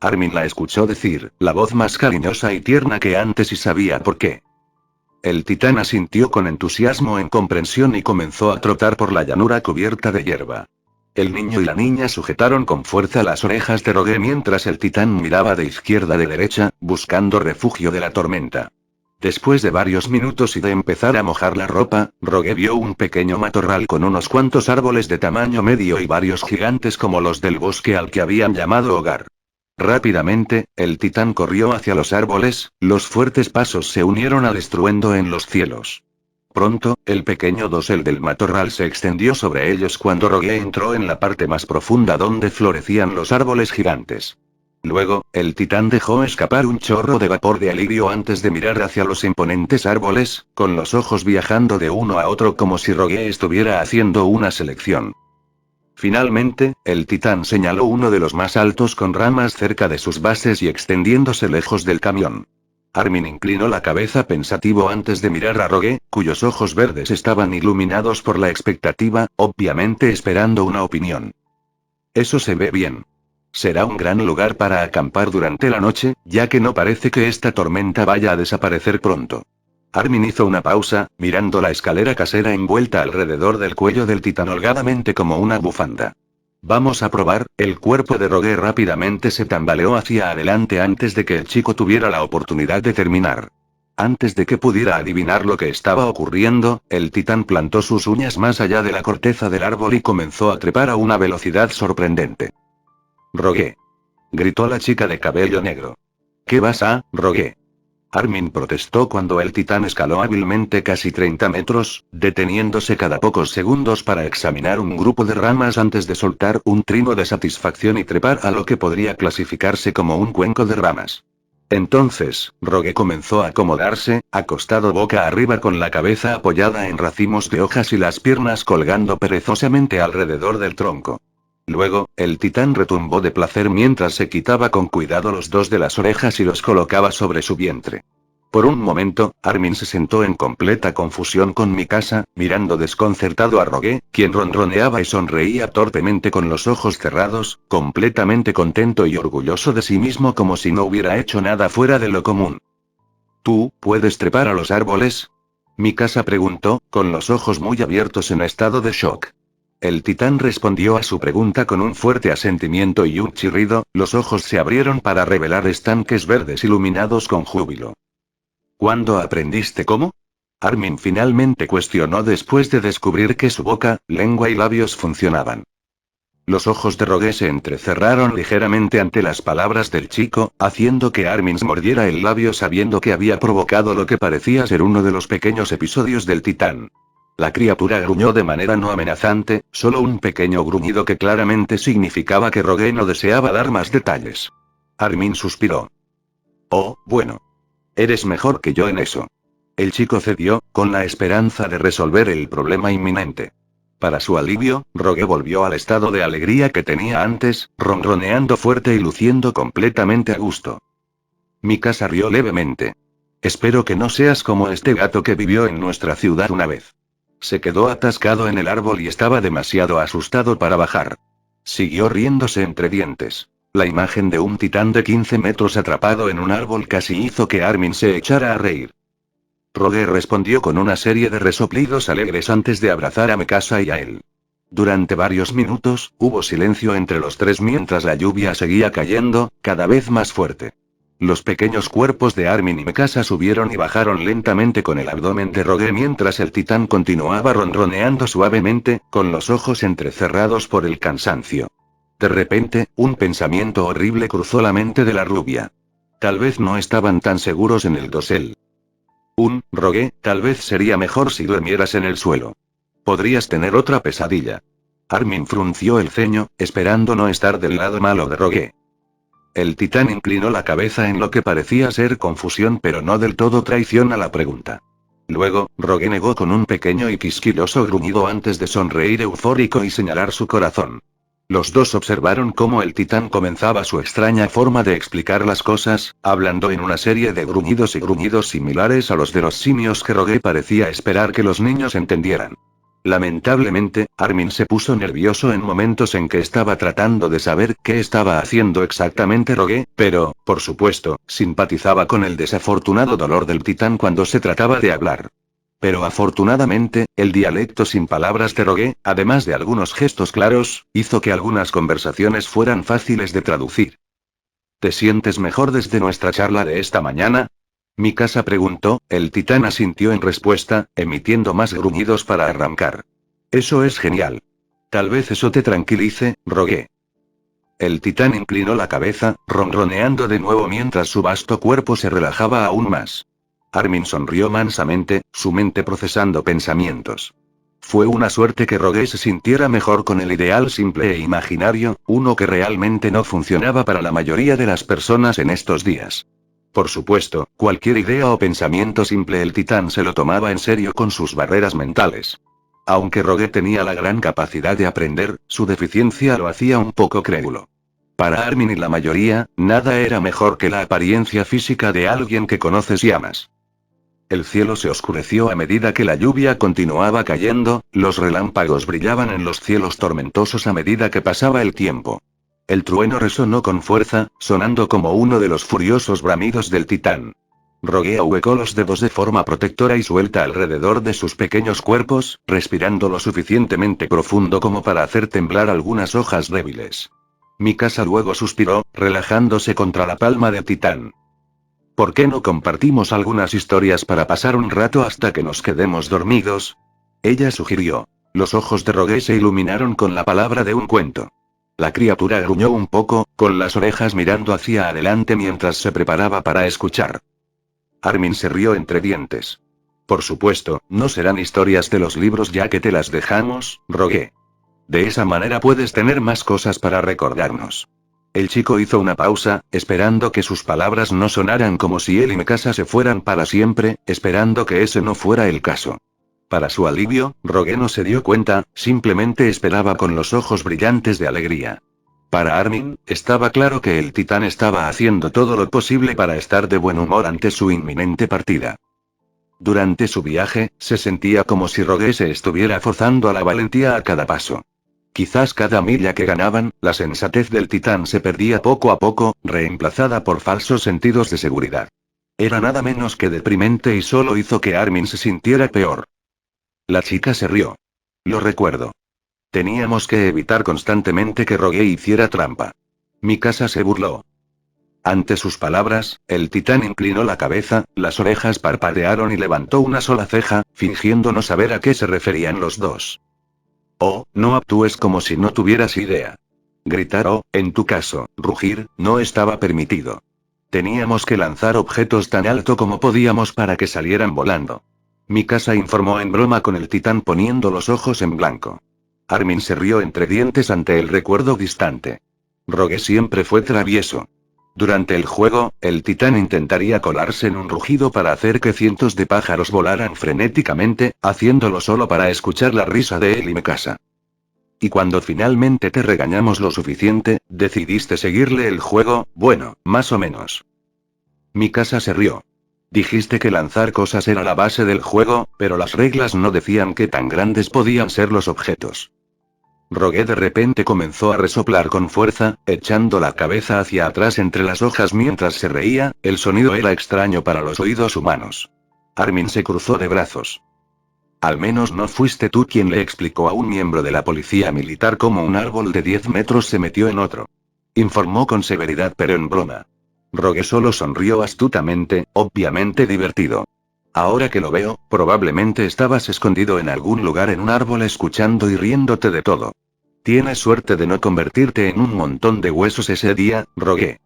Armin la escuchó decir, la voz más cariñosa y tierna que antes y sabía por qué. El titán asintió con entusiasmo en comprensión y comenzó a trotar por la llanura cubierta de hierba. El niño y la niña sujetaron con fuerza las orejas de Rogue mientras el titán miraba de izquierda a derecha, buscando refugio de la tormenta. Después de varios minutos y de empezar a mojar la ropa, Rogue vio un pequeño matorral con unos cuantos árboles de tamaño medio y varios gigantes como los del bosque al que habían llamado hogar. Rápidamente, el titán corrió hacia los árboles, los fuertes pasos se unieron al estruendo en los cielos. Pronto, el pequeño dosel del matorral se extendió sobre ellos cuando Rogue entró en la parte más profunda donde florecían los árboles gigantes. Luego, el titán dejó escapar un chorro de vapor de alivio antes de mirar hacia los imponentes árboles, con los ojos viajando de uno a otro como si Rogue estuviera haciendo una selección. Finalmente, el titán señaló uno de los más altos con ramas cerca de sus bases y extendiéndose lejos del camión. Armin inclinó la cabeza pensativo antes de mirar a Rogue, cuyos ojos verdes estaban iluminados por la expectativa, obviamente esperando una opinión. Eso se ve bien. Será un gran lugar para acampar durante la noche, ya que no parece que esta tormenta vaya a desaparecer pronto. Armin hizo una pausa, mirando la escalera casera envuelta alrededor del cuello del titán holgadamente como una bufanda. Vamos a probar. El cuerpo de Rogue rápidamente se tambaleó hacia adelante antes de que el chico tuviera la oportunidad de terminar. Antes de que pudiera adivinar lo que estaba ocurriendo, el titán plantó sus uñas más allá de la corteza del árbol y comenzó a trepar a una velocidad sorprendente. «Rogue», gritó la chica de cabello negro. «¿Qué vas a, Rogue?». Armin protestó cuando el titán escaló hábilmente casi 30 metros, deteniéndose cada pocos segundos para examinar un grupo de ramas antes de soltar un trino de satisfacción y trepar a lo que podría clasificarse como un cuenco de ramas. Entonces, Rogue comenzó a acomodarse, acostado boca arriba con la cabeza apoyada en racimos de hojas y las piernas colgando perezosamente alrededor del tronco. Luego, el titán retumbó de placer mientras se quitaba con cuidado los dos de las orejas y los colocaba sobre su vientre. Por un momento, Armin se sentó en completa confusión con Mikasa, mirando desconcertado a Rogue, quien ronroneaba y sonreía torpemente con los ojos cerrados, completamente contento y orgulloso de sí mismo como si no hubiera hecho nada fuera de lo común. ¿Tú, puedes trepar a los árboles?, Mikasa preguntó, con los ojos muy abiertos en estado de shock. El titán respondió a su pregunta con un fuerte asentimiento y un chirrido, los ojos se abrieron para revelar estanques verdes iluminados con júbilo. ¿Cuándo aprendiste cómo? Armin finalmente cuestionó después de descubrir que su boca, lengua y labios funcionaban. Los ojos de Rogue se entrecerraron ligeramente ante las palabras del chico, haciendo que Armin mordiera el labio sabiendo que había provocado lo que parecía ser uno de los pequeños episodios del titán. La criatura gruñó de manera no amenazante, solo un pequeño gruñido que claramente significaba que Rogue no deseaba dar más detalles. Armin suspiró. Oh, bueno. Eres mejor que yo en eso. El chico cedió, con la esperanza de resolver el problema inminente. Para su alivio, Rogue volvió al estado de alegría que tenía antes, ronroneando fuerte y luciendo completamente a gusto. Mikasa rió levemente. Espero que no seas como este gato que vivió en nuestra ciudad una vez. Se quedó atascado en el árbol y estaba demasiado asustado para bajar. Siguió riéndose entre dientes. La imagen de un titán de 15 metros atrapado en un árbol casi hizo que Armin se echara a reír. Rogue respondió con una serie de resoplidos alegres antes de abrazar a Mikasa y a él. Durante varios minutos, hubo silencio entre los tres mientras la lluvia seguía cayendo, cada vez más fuerte. Los pequeños cuerpos de Armin y Mikasa subieron y bajaron lentamente con el abdomen de Rogue mientras el titán continuaba ronroneando suavemente, con los ojos entrecerrados por el cansancio. De repente, un pensamiento horrible cruzó la mente de la rubia. Tal vez no estaban tan seguros en el dosel. Rogue, tal vez sería mejor si durmieras en el suelo. Podrías tener otra pesadilla. Armin frunció el ceño, esperando no estar del lado malo de Rogue. El titán inclinó la cabeza en lo que parecía ser confusión pero no del todo traición a la pregunta. Luego, Rogue negó con un pequeño y quisquilloso gruñido antes de sonreír eufórico y señalar su corazón. Los dos observaron cómo el titán comenzaba su extraña forma de explicar las cosas, hablando en una serie de gruñidos y gruñidos similares a los de los simios que Rogue parecía esperar que los niños entendieran. Lamentablemente, Armin se puso nervioso en momentos en que estaba tratando de saber qué estaba haciendo exactamente Rogue, pero, por supuesto, simpatizaba con el desafortunado dolor del titán cuando se trataba de hablar. Pero afortunadamente, el dialecto sin palabras de Rogue, además de algunos gestos claros, hizo que algunas conversaciones fueran fáciles de traducir. ¿Te sientes mejor desde nuestra charla de esta mañana? Mikasa preguntó, el titán asintió en respuesta, emitiendo más gruñidos para arrancar. Eso es genial. Tal vez eso te tranquilice, Rogue. El titán inclinó la cabeza, ronroneando de nuevo mientras su vasto cuerpo se relajaba aún más. Armin sonrió mansamente, su mente procesando pensamientos. Fue una suerte que Rogue se sintiera mejor con el ideal simple e imaginario, uno que realmente no funcionaba para la mayoría de las personas en estos días. Por supuesto, cualquier idea o pensamiento simple el titán se lo tomaba en serio con sus barreras mentales. Aunque Rogue tenía la gran capacidad de aprender, su deficiencia lo hacía un poco crédulo. Para Armin y la mayoría, nada era mejor que la apariencia física de alguien que conoces y amas. El cielo se oscureció a medida que la lluvia continuaba cayendo, los relámpagos brillaban en los cielos tormentosos a medida que pasaba el tiempo. El trueno resonó con fuerza, sonando como uno de los furiosos bramidos del titán. Rogue ahuecó los dedos de forma protectora y suelta alrededor de sus pequeños cuerpos, respirando lo suficientemente profundo como para hacer temblar algunas hojas débiles. Mikasa luego suspiró, relajándose contra la palma del titán. ¿Por qué no compartimos algunas historias para pasar un rato hasta que nos quedemos dormidos? Ella sugirió. Los ojos de Rogue se iluminaron con la palabra de un cuento. La criatura gruñó un poco, con las orejas mirando hacia adelante mientras se preparaba para escuchar. Armin se rió entre dientes. Por supuesto, no serán historias de los libros ya que te las dejamos, Rogue. De esa manera puedes tener más cosas para recordarnos. El chico hizo una pausa, esperando que sus palabras no sonaran como si él y Mikasa se fueran para siempre, esperando que ese no fuera el caso. Para su alivio, Rogue no se dio cuenta, simplemente esperaba con los ojos brillantes de alegría. Para Armin, estaba claro que el titán estaba haciendo todo lo posible para estar de buen humor ante su inminente partida. Durante su viaje, se sentía como si Rogue se estuviera forzando a la valentía a cada paso. Quizás cada milla que ganaban, la sensatez del titán se perdía poco a poco, reemplazada por falsos sentidos de seguridad. Era nada menos que deprimente y solo hizo que Armin se sintiera peor. La chica se rió. Lo recuerdo. Teníamos que evitar constantemente que Rogue hiciera trampa. Mikasa se burló. Ante sus palabras, el titán inclinó la cabeza, las orejas parpadearon y levantó una sola ceja, fingiendo no saber a qué se referían los dos. Oh, no actúes como si no tuvieras idea. Gritar o, en tu caso, rugir, no estaba permitido. Teníamos que lanzar objetos tan alto como podíamos para que salieran volando. Mikasa informó en broma con el titán poniendo los ojos en blanco. Armin se rió entre dientes ante el recuerdo distante. Rogue siempre fue travieso. Durante el juego, el titán intentaría colarse en un rugido para hacer que cientos de pájaros volaran frenéticamente, haciéndolo solo para escuchar la risa de él y Mikasa. Y cuando finalmente te regañamos lo suficiente, decidiste seguirle el juego, bueno, más o menos. Mikasa se rió. Dijiste que lanzar cosas era la base del juego, pero las reglas no decían qué tan grandes podían ser los objetos. Rogue de repente comenzó a resoplar con fuerza, echando la cabeza hacia atrás entre las hojas mientras se reía, el sonido era extraño para los oídos humanos. Armin se cruzó de brazos. Al menos no fuiste tú quien le explicó a un miembro de la policía militar cómo un árbol de 10 metros se metió en otro. Informó con severidad pero en broma. Rogue solo sonrió astutamente, obviamente divertido. Ahora que lo veo, probablemente estabas escondido en algún lugar en un árbol escuchando y riéndote de todo. Tienes suerte de no convertirte en un montón de huesos ese día, Rogue.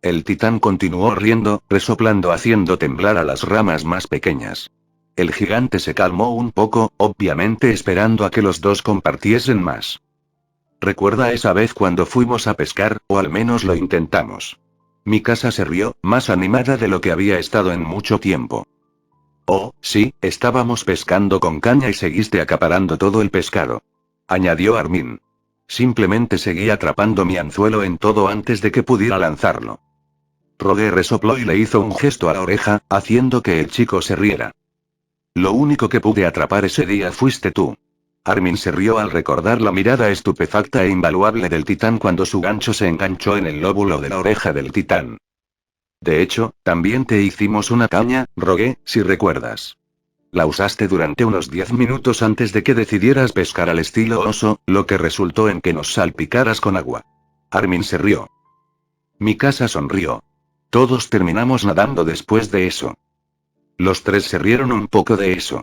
El titán continuó riendo, resoplando haciendo temblar a las ramas más pequeñas. El gigante se calmó un poco, obviamente esperando a que los dos compartiesen más. ¿Recuerda esa vez cuando fuimos a pescar, o al menos lo intentamos? Mi casa se rió, más animada de lo que había estado en mucho tiempo. Oh, sí, estábamos pescando con caña y seguiste acaparando todo el pescado. Añadió Armin. Simplemente seguí atrapando mi anzuelo en todo antes de que pudiera lanzarlo. Rogue resopló y le hizo un gesto a la oreja, haciendo que el chico se riera. Lo único que pude atrapar ese día fuiste tú. Armin se rió al recordar la mirada estupefacta e invaluable del titán cuando su gancho se enganchó en el lóbulo de la oreja del titán. De hecho, también te hicimos una caña, Rogue, si recuerdas. La usaste durante unos 10 minutos antes de que decidieras pescar al estilo oso, lo que resultó en que nos salpicaras con agua. Armin se rió. Mikasa sonrió. Todos terminamos nadando después de eso. Los tres se rieron un poco de eso.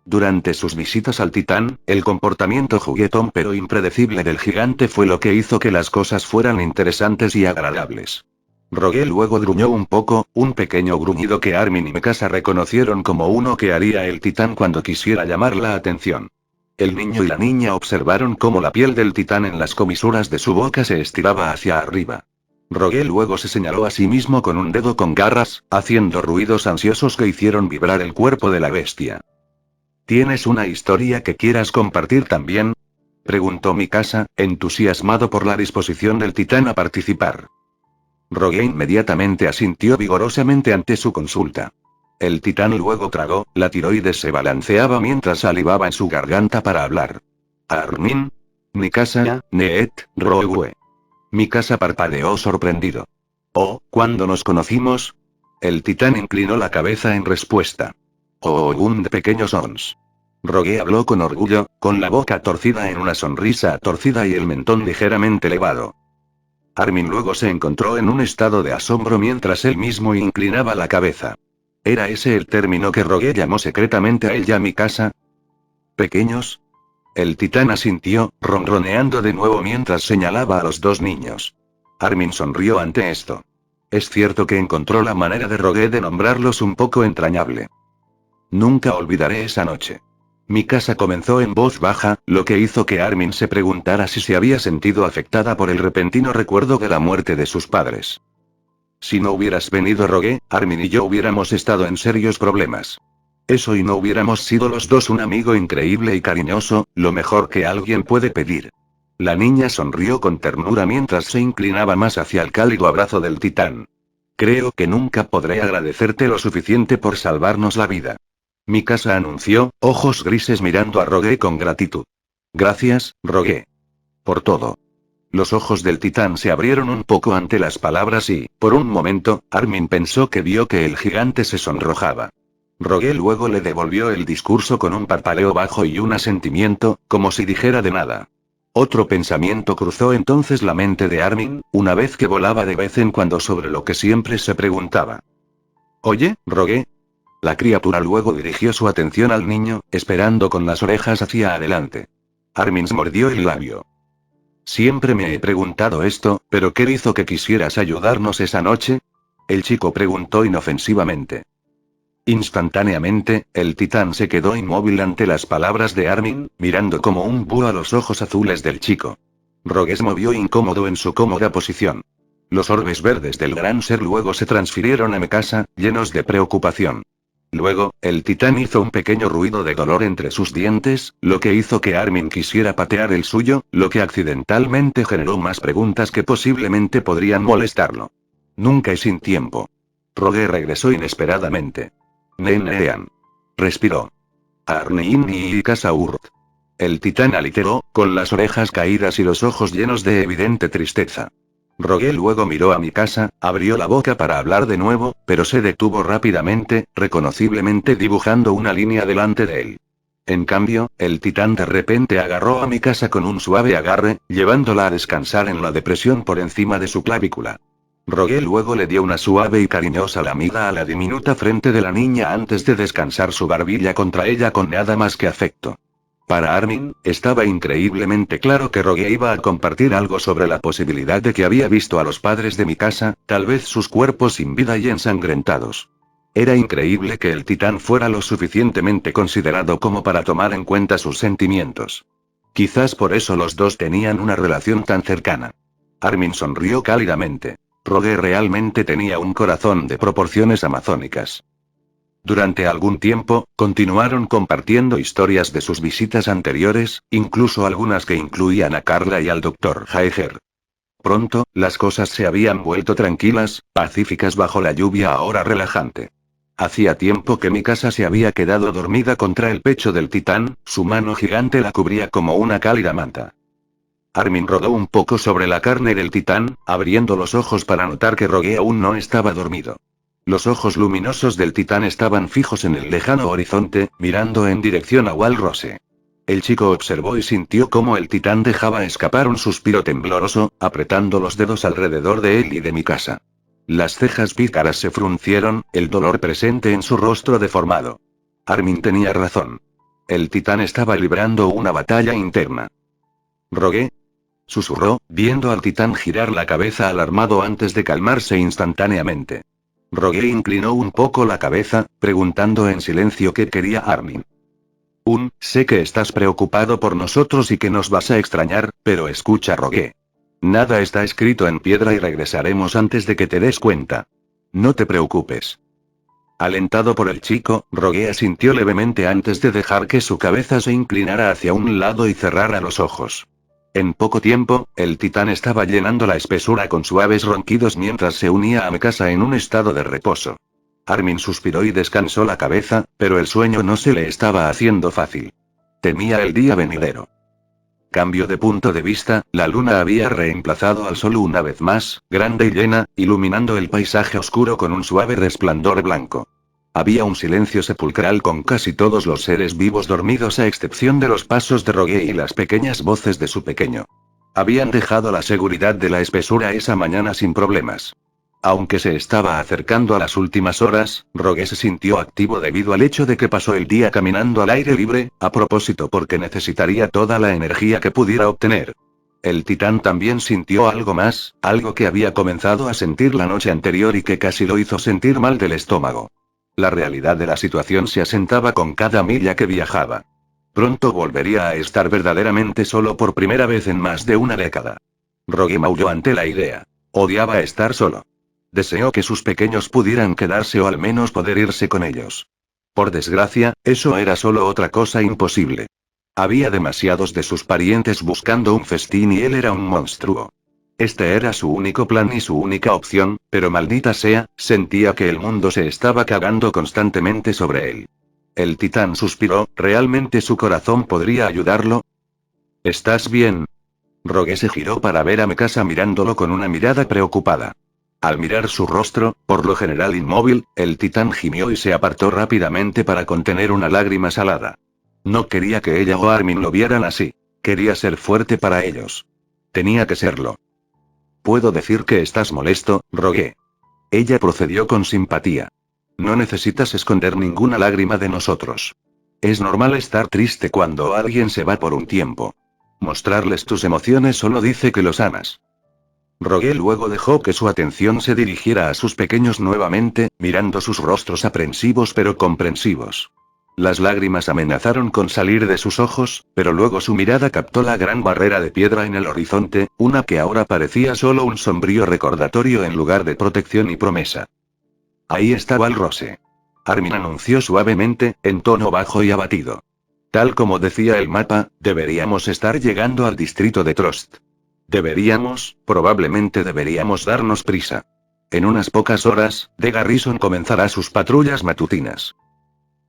Durante sus visitas al titán, el comportamiento juguetón pero impredecible del gigante fue lo que hizo que las cosas fueran interesantes y agradables. Rogue luego gruñó un poco, un pequeño gruñido que Armin y Mikasa reconocieron como uno que haría el titán cuando quisiera llamar la atención. El niño y la niña observaron cómo la piel del titán en las comisuras de su boca se estiraba hacia arriba. Rogue luego se señaló a sí mismo con un dedo con garras, haciendo ruidos ansiosos que hicieron vibrar el cuerpo de la bestia. ¿Tienes una historia que quieras compartir también? Preguntó Mikasa, entusiasmado por la disposición del titán a participar. Rogue inmediatamente asintió vigorosamente ante su consulta. El titán luego tragó, la tiroides se balanceaba mientras salivaba en su garganta para hablar. Armin, Mikasa, Neet, Rogue. Mikasa parpadeó sorprendido. Oh, ¿cuándo nos conocimos? El titán inclinó la cabeza en respuesta. Oh, un de pequeños ons. Rogue habló con orgullo, con la boca torcida en una sonrisa torcida y el mentón ligeramente elevado. Armin luego se encontró en un estado de asombro mientras él mismo inclinaba la cabeza. ¿Era ese el término que Rogue llamó secretamente a él y a Mikasa? ¿Pequeños? El titán asintió, ronroneando de nuevo mientras señalaba a los dos niños. Armin sonrió ante esto. Es cierto que encontró la manera de Rogue de nombrarlos un poco entrañable. Nunca olvidaré esa noche. Mikasa comenzó en voz baja, lo que hizo que Armin se preguntara si se había sentido afectada por el repentino recuerdo de la muerte de sus padres. Si no hubieras venido Rogue, Armin y yo hubiéramos estado en serios problemas. Eso y no hubiéramos sido los dos un amigo increíble y cariñoso, lo mejor que alguien puede pedir. La niña sonrió con ternura mientras se inclinaba más hacia el cálido abrazo del titán. Creo que nunca podré agradecerte lo suficiente por salvarnos la vida. Mikasa anunció, ojos grises mirando a Rogue con gratitud. Gracias, Rogue. Por todo. Los ojos del titán se abrieron un poco ante las palabras y, por un momento, Armin pensó que vio que el gigante se sonrojaba. Rogue luego le devolvió el discurso con un parpadeo bajo y un asentimiento, como si dijera de nada. Otro pensamiento cruzó entonces la mente de Armin, una vez que volaba de vez en cuando sobre lo que siempre se preguntaba. Oye, Rogue. La criatura luego dirigió su atención al niño, esperando con las orejas hacia adelante. Armin mordió el labio. Siempre me he preguntado esto, pero ¿qué hizo que quisieras ayudarnos esa noche? El chico preguntó inofensivamente. Instantáneamente, el titán se quedó inmóvil ante las palabras de Armin, mirando como un búho a los ojos azules del chico. Rogue se movió incómodo en su cómoda posición. Los orbes verdes del gran ser luego se transfirieron a Mikasa, llenos de preocupación. Luego, el titán hizo un pequeño ruido de dolor entre sus dientes, lo que hizo que Armin quisiera patear el suyo, lo que accidentalmente generó más preguntas que posiblemente podrían molestarlo. Nunca y sin tiempo. Rogue regresó inesperadamente. Nenean. Respiró. Arnein y Kasaurt. El titán aliteró, con las orejas caídas y los ojos llenos de evidente tristeza. Rogué luego miró a Mikasa, abrió la boca para hablar de nuevo, pero se detuvo rápidamente, reconociblemente dibujando una línea delante de él. En cambio, el titán de repente agarró a Mikasa con un suave agarre, llevándola a descansar en la depresión por encima de su clavícula. Rogué luego le dio una suave y cariñosa lamida a la diminuta frente de la niña antes de descansar su barbilla contra ella con nada más que afecto. Para Armin, estaba increíblemente claro que Rogue iba a compartir algo sobre la posibilidad de que había visto a los padres de Mikasa, tal vez sus cuerpos sin vida y ensangrentados. Era increíble que el titán fuera lo suficientemente considerado como para tomar en cuenta sus sentimientos. Quizás por eso los dos tenían una relación tan cercana. Armin sonrió cálidamente. Rogue realmente tenía un corazón de proporciones amazónicas. Durante algún tiempo, continuaron compartiendo historias de sus visitas anteriores, incluso algunas que incluían a Carla y al Dr. Jaeger. Pronto, las cosas se habían vuelto tranquilas, pacíficas bajo la lluvia ahora relajante. Hacía tiempo que Mikasa se había quedado dormida contra el pecho del titán, su mano gigante la cubría como una cálida manta. Armin rodó un poco sobre la carne del titán, abriendo los ojos para notar que Rogue aún no estaba dormido. Los ojos luminosos del titán estaban fijos en el lejano horizonte, mirando en dirección a Walrose. El chico observó y sintió cómo el titán dejaba escapar un suspiro tembloroso, apretando los dedos alrededor de él y de Mikasa. Las cejas pícaras se fruncieron, el dolor presente en su rostro deformado. Armin tenía razón. El titán estaba librando una batalla interna. «Rogue», susurró, viendo al titán girar la cabeza alarmado antes de calmarse instantáneamente. Rogue inclinó un poco la cabeza, preguntando en silencio qué quería Armin. Sé que estás preocupado por nosotros y que nos vas a extrañar, pero escucha, Rogue. Nada está escrito en piedra y regresaremos antes de que te des cuenta. No te preocupes. Alentado por el chico, Rogue asintió levemente antes de dejar que su cabeza se inclinara hacia un lado y cerrara los ojos. En poco tiempo, el titán estaba llenando la espesura con suaves ronquidos mientras se unía a Mikasa en un estado de reposo. Armin suspiró y descansó la cabeza, pero el sueño no se le estaba haciendo fácil. Temía el día venidero. Cambio de punto de vista, la luna había reemplazado al sol una vez más, grande y llena, iluminando el paisaje oscuro con un suave resplandor blanco. Había un silencio sepulcral con casi todos los seres vivos dormidos a excepción de los pasos de Rogue y las pequeñas voces de su pequeño. Habían dejado la seguridad de la espesura esa mañana sin problemas. Aunque se estaba acercando a las últimas horas, Rogue se sintió activo debido al hecho de que pasó el día caminando al aire libre, a propósito porque necesitaría toda la energía que pudiera obtener. El titán también sintió algo más, algo que había comenzado a sentir la noche anterior y que casi lo hizo sentir mal del estómago. La realidad de la situación se asentaba con cada milla que viajaba. Pronto volvería a estar verdaderamente solo por primera vez en más de una década. Rogue maulló ante la idea. Odiaba estar solo. Deseó que sus pequeños pudieran quedarse o al menos poder irse con ellos. Por desgracia, eso era solo otra cosa imposible. Había demasiados de sus parientes buscando un festín y él era un monstruo. Este era su único plan y su única opción, pero maldita sea, sentía que el mundo se estaba cagando constantemente sobre él. El titán suspiró, ¿realmente su corazón podría ayudarlo? ¿Estás bien? Rogue se giró para ver a Mikasa mirándolo con una mirada preocupada. Al mirar su rostro, por lo general inmóvil, el titán gimió y se apartó rápidamente para contener una lágrima salada. No quería que ella o Armin lo vieran así. Quería ser fuerte para ellos. Tenía que serlo. Puedo decir que estás molesto, Rogue. Ella procedió con simpatía. No necesitas esconder ninguna lágrima de nosotros. Es normal estar triste cuando alguien se va por un tiempo. Mostrarles tus emociones solo dice que los amas. Rogue luego dejó que su atención se dirigiera a sus pequeños nuevamente, mirando sus rostros aprensivos pero comprensivos. Las lágrimas amenazaron con salir de sus ojos, pero luego su mirada captó la gran barrera de piedra en el horizonte, una que ahora parecía solo un sombrío recordatorio en lugar de protección y promesa. Ahí estaba el Rose. Armin anunció suavemente, en tono bajo y abatido. Tal como decía el mapa, deberíamos estar llegando al distrito de Trost. Probablemente deberíamos darnos prisa. En unas pocas horas, The Garrison comenzará sus patrullas matutinas.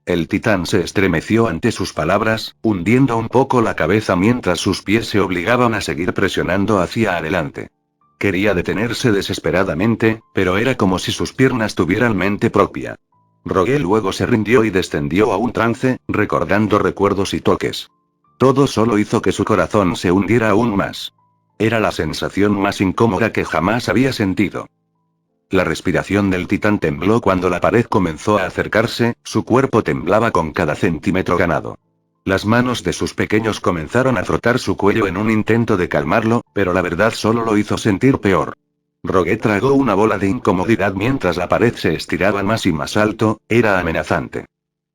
El titán se estremeció ante sus palabras, hundiendo un poco la cabeza mientras sus pies se obligaban a seguir presionando hacia adelante. Quería detenerse desesperadamente, pero era como si sus piernas tuvieran mente propia. Rogue luego se rindió y descendió a un trance, recordando recuerdos y toques. Todo solo hizo que su corazón se hundiera aún más. Era la sensación más incómoda que jamás había sentido. La respiración del titán tembló cuando la pared comenzó a acercarse, su cuerpo temblaba con cada centímetro ganado. Las manos de sus pequeños comenzaron a frotar su cuello en un intento de calmarlo, pero la verdad solo lo hizo sentir peor. Rogue tragó una bola de incomodidad mientras la pared se estiraba más y más alto, era amenazante.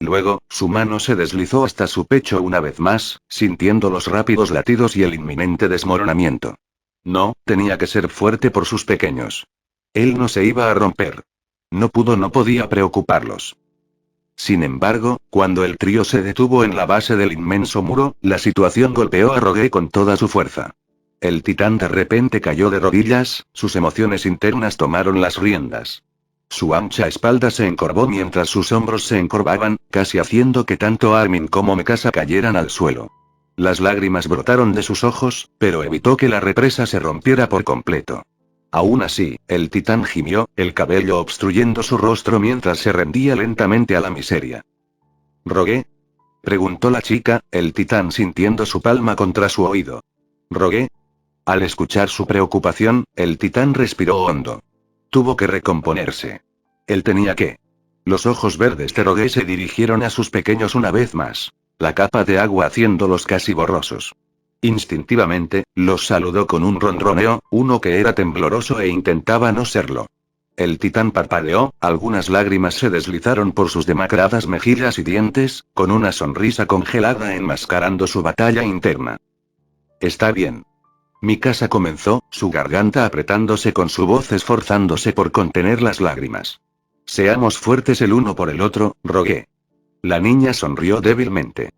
Luego, su mano se deslizó hasta su pecho una vez más, sintiendo los rápidos latidos y el inminente desmoronamiento. No, tenía que ser fuerte por sus pequeños. Él no se iba a romper. No podía preocuparlos. Sin embargo, cuando el trío se detuvo en la base del inmenso muro, la situación golpeó a Rogue con toda su fuerza. El titán de repente cayó de rodillas, sus emociones internas tomaron las riendas. Su ancha espalda se encorvó mientras sus hombros se encorvaban, casi haciendo que tanto Armin como Mikasa cayeran al suelo. Las lágrimas brotaron de sus ojos, pero evitó que la represa se rompiera por completo. Aún así, el titán gimió, el cabello obstruyendo su rostro mientras se rendía lentamente a la miseria. ¿Rogue? Preguntó la chica, el titán sintiendo su palma contra su oído. ¿Rogue? Al escuchar su preocupación, el titán respiró hondo. Tuvo que recomponerse. Él tenía que. Los ojos verdes de Rogue se dirigieron a sus pequeños una vez más. La capa de agua haciéndolos casi borrosos. Instintivamente, los saludó con un ronroneo, uno que era tembloroso e intentaba no serlo. El titán parpadeó, algunas lágrimas se deslizaron por sus demacradas mejillas y dientes, con una sonrisa congelada enmascarando su batalla interna. Está bien. Mikasa comenzó, su garganta apretándose con su voz esforzándose por contener las lágrimas. Seamos fuertes el uno por el otro, rogué. La niña sonrió débilmente.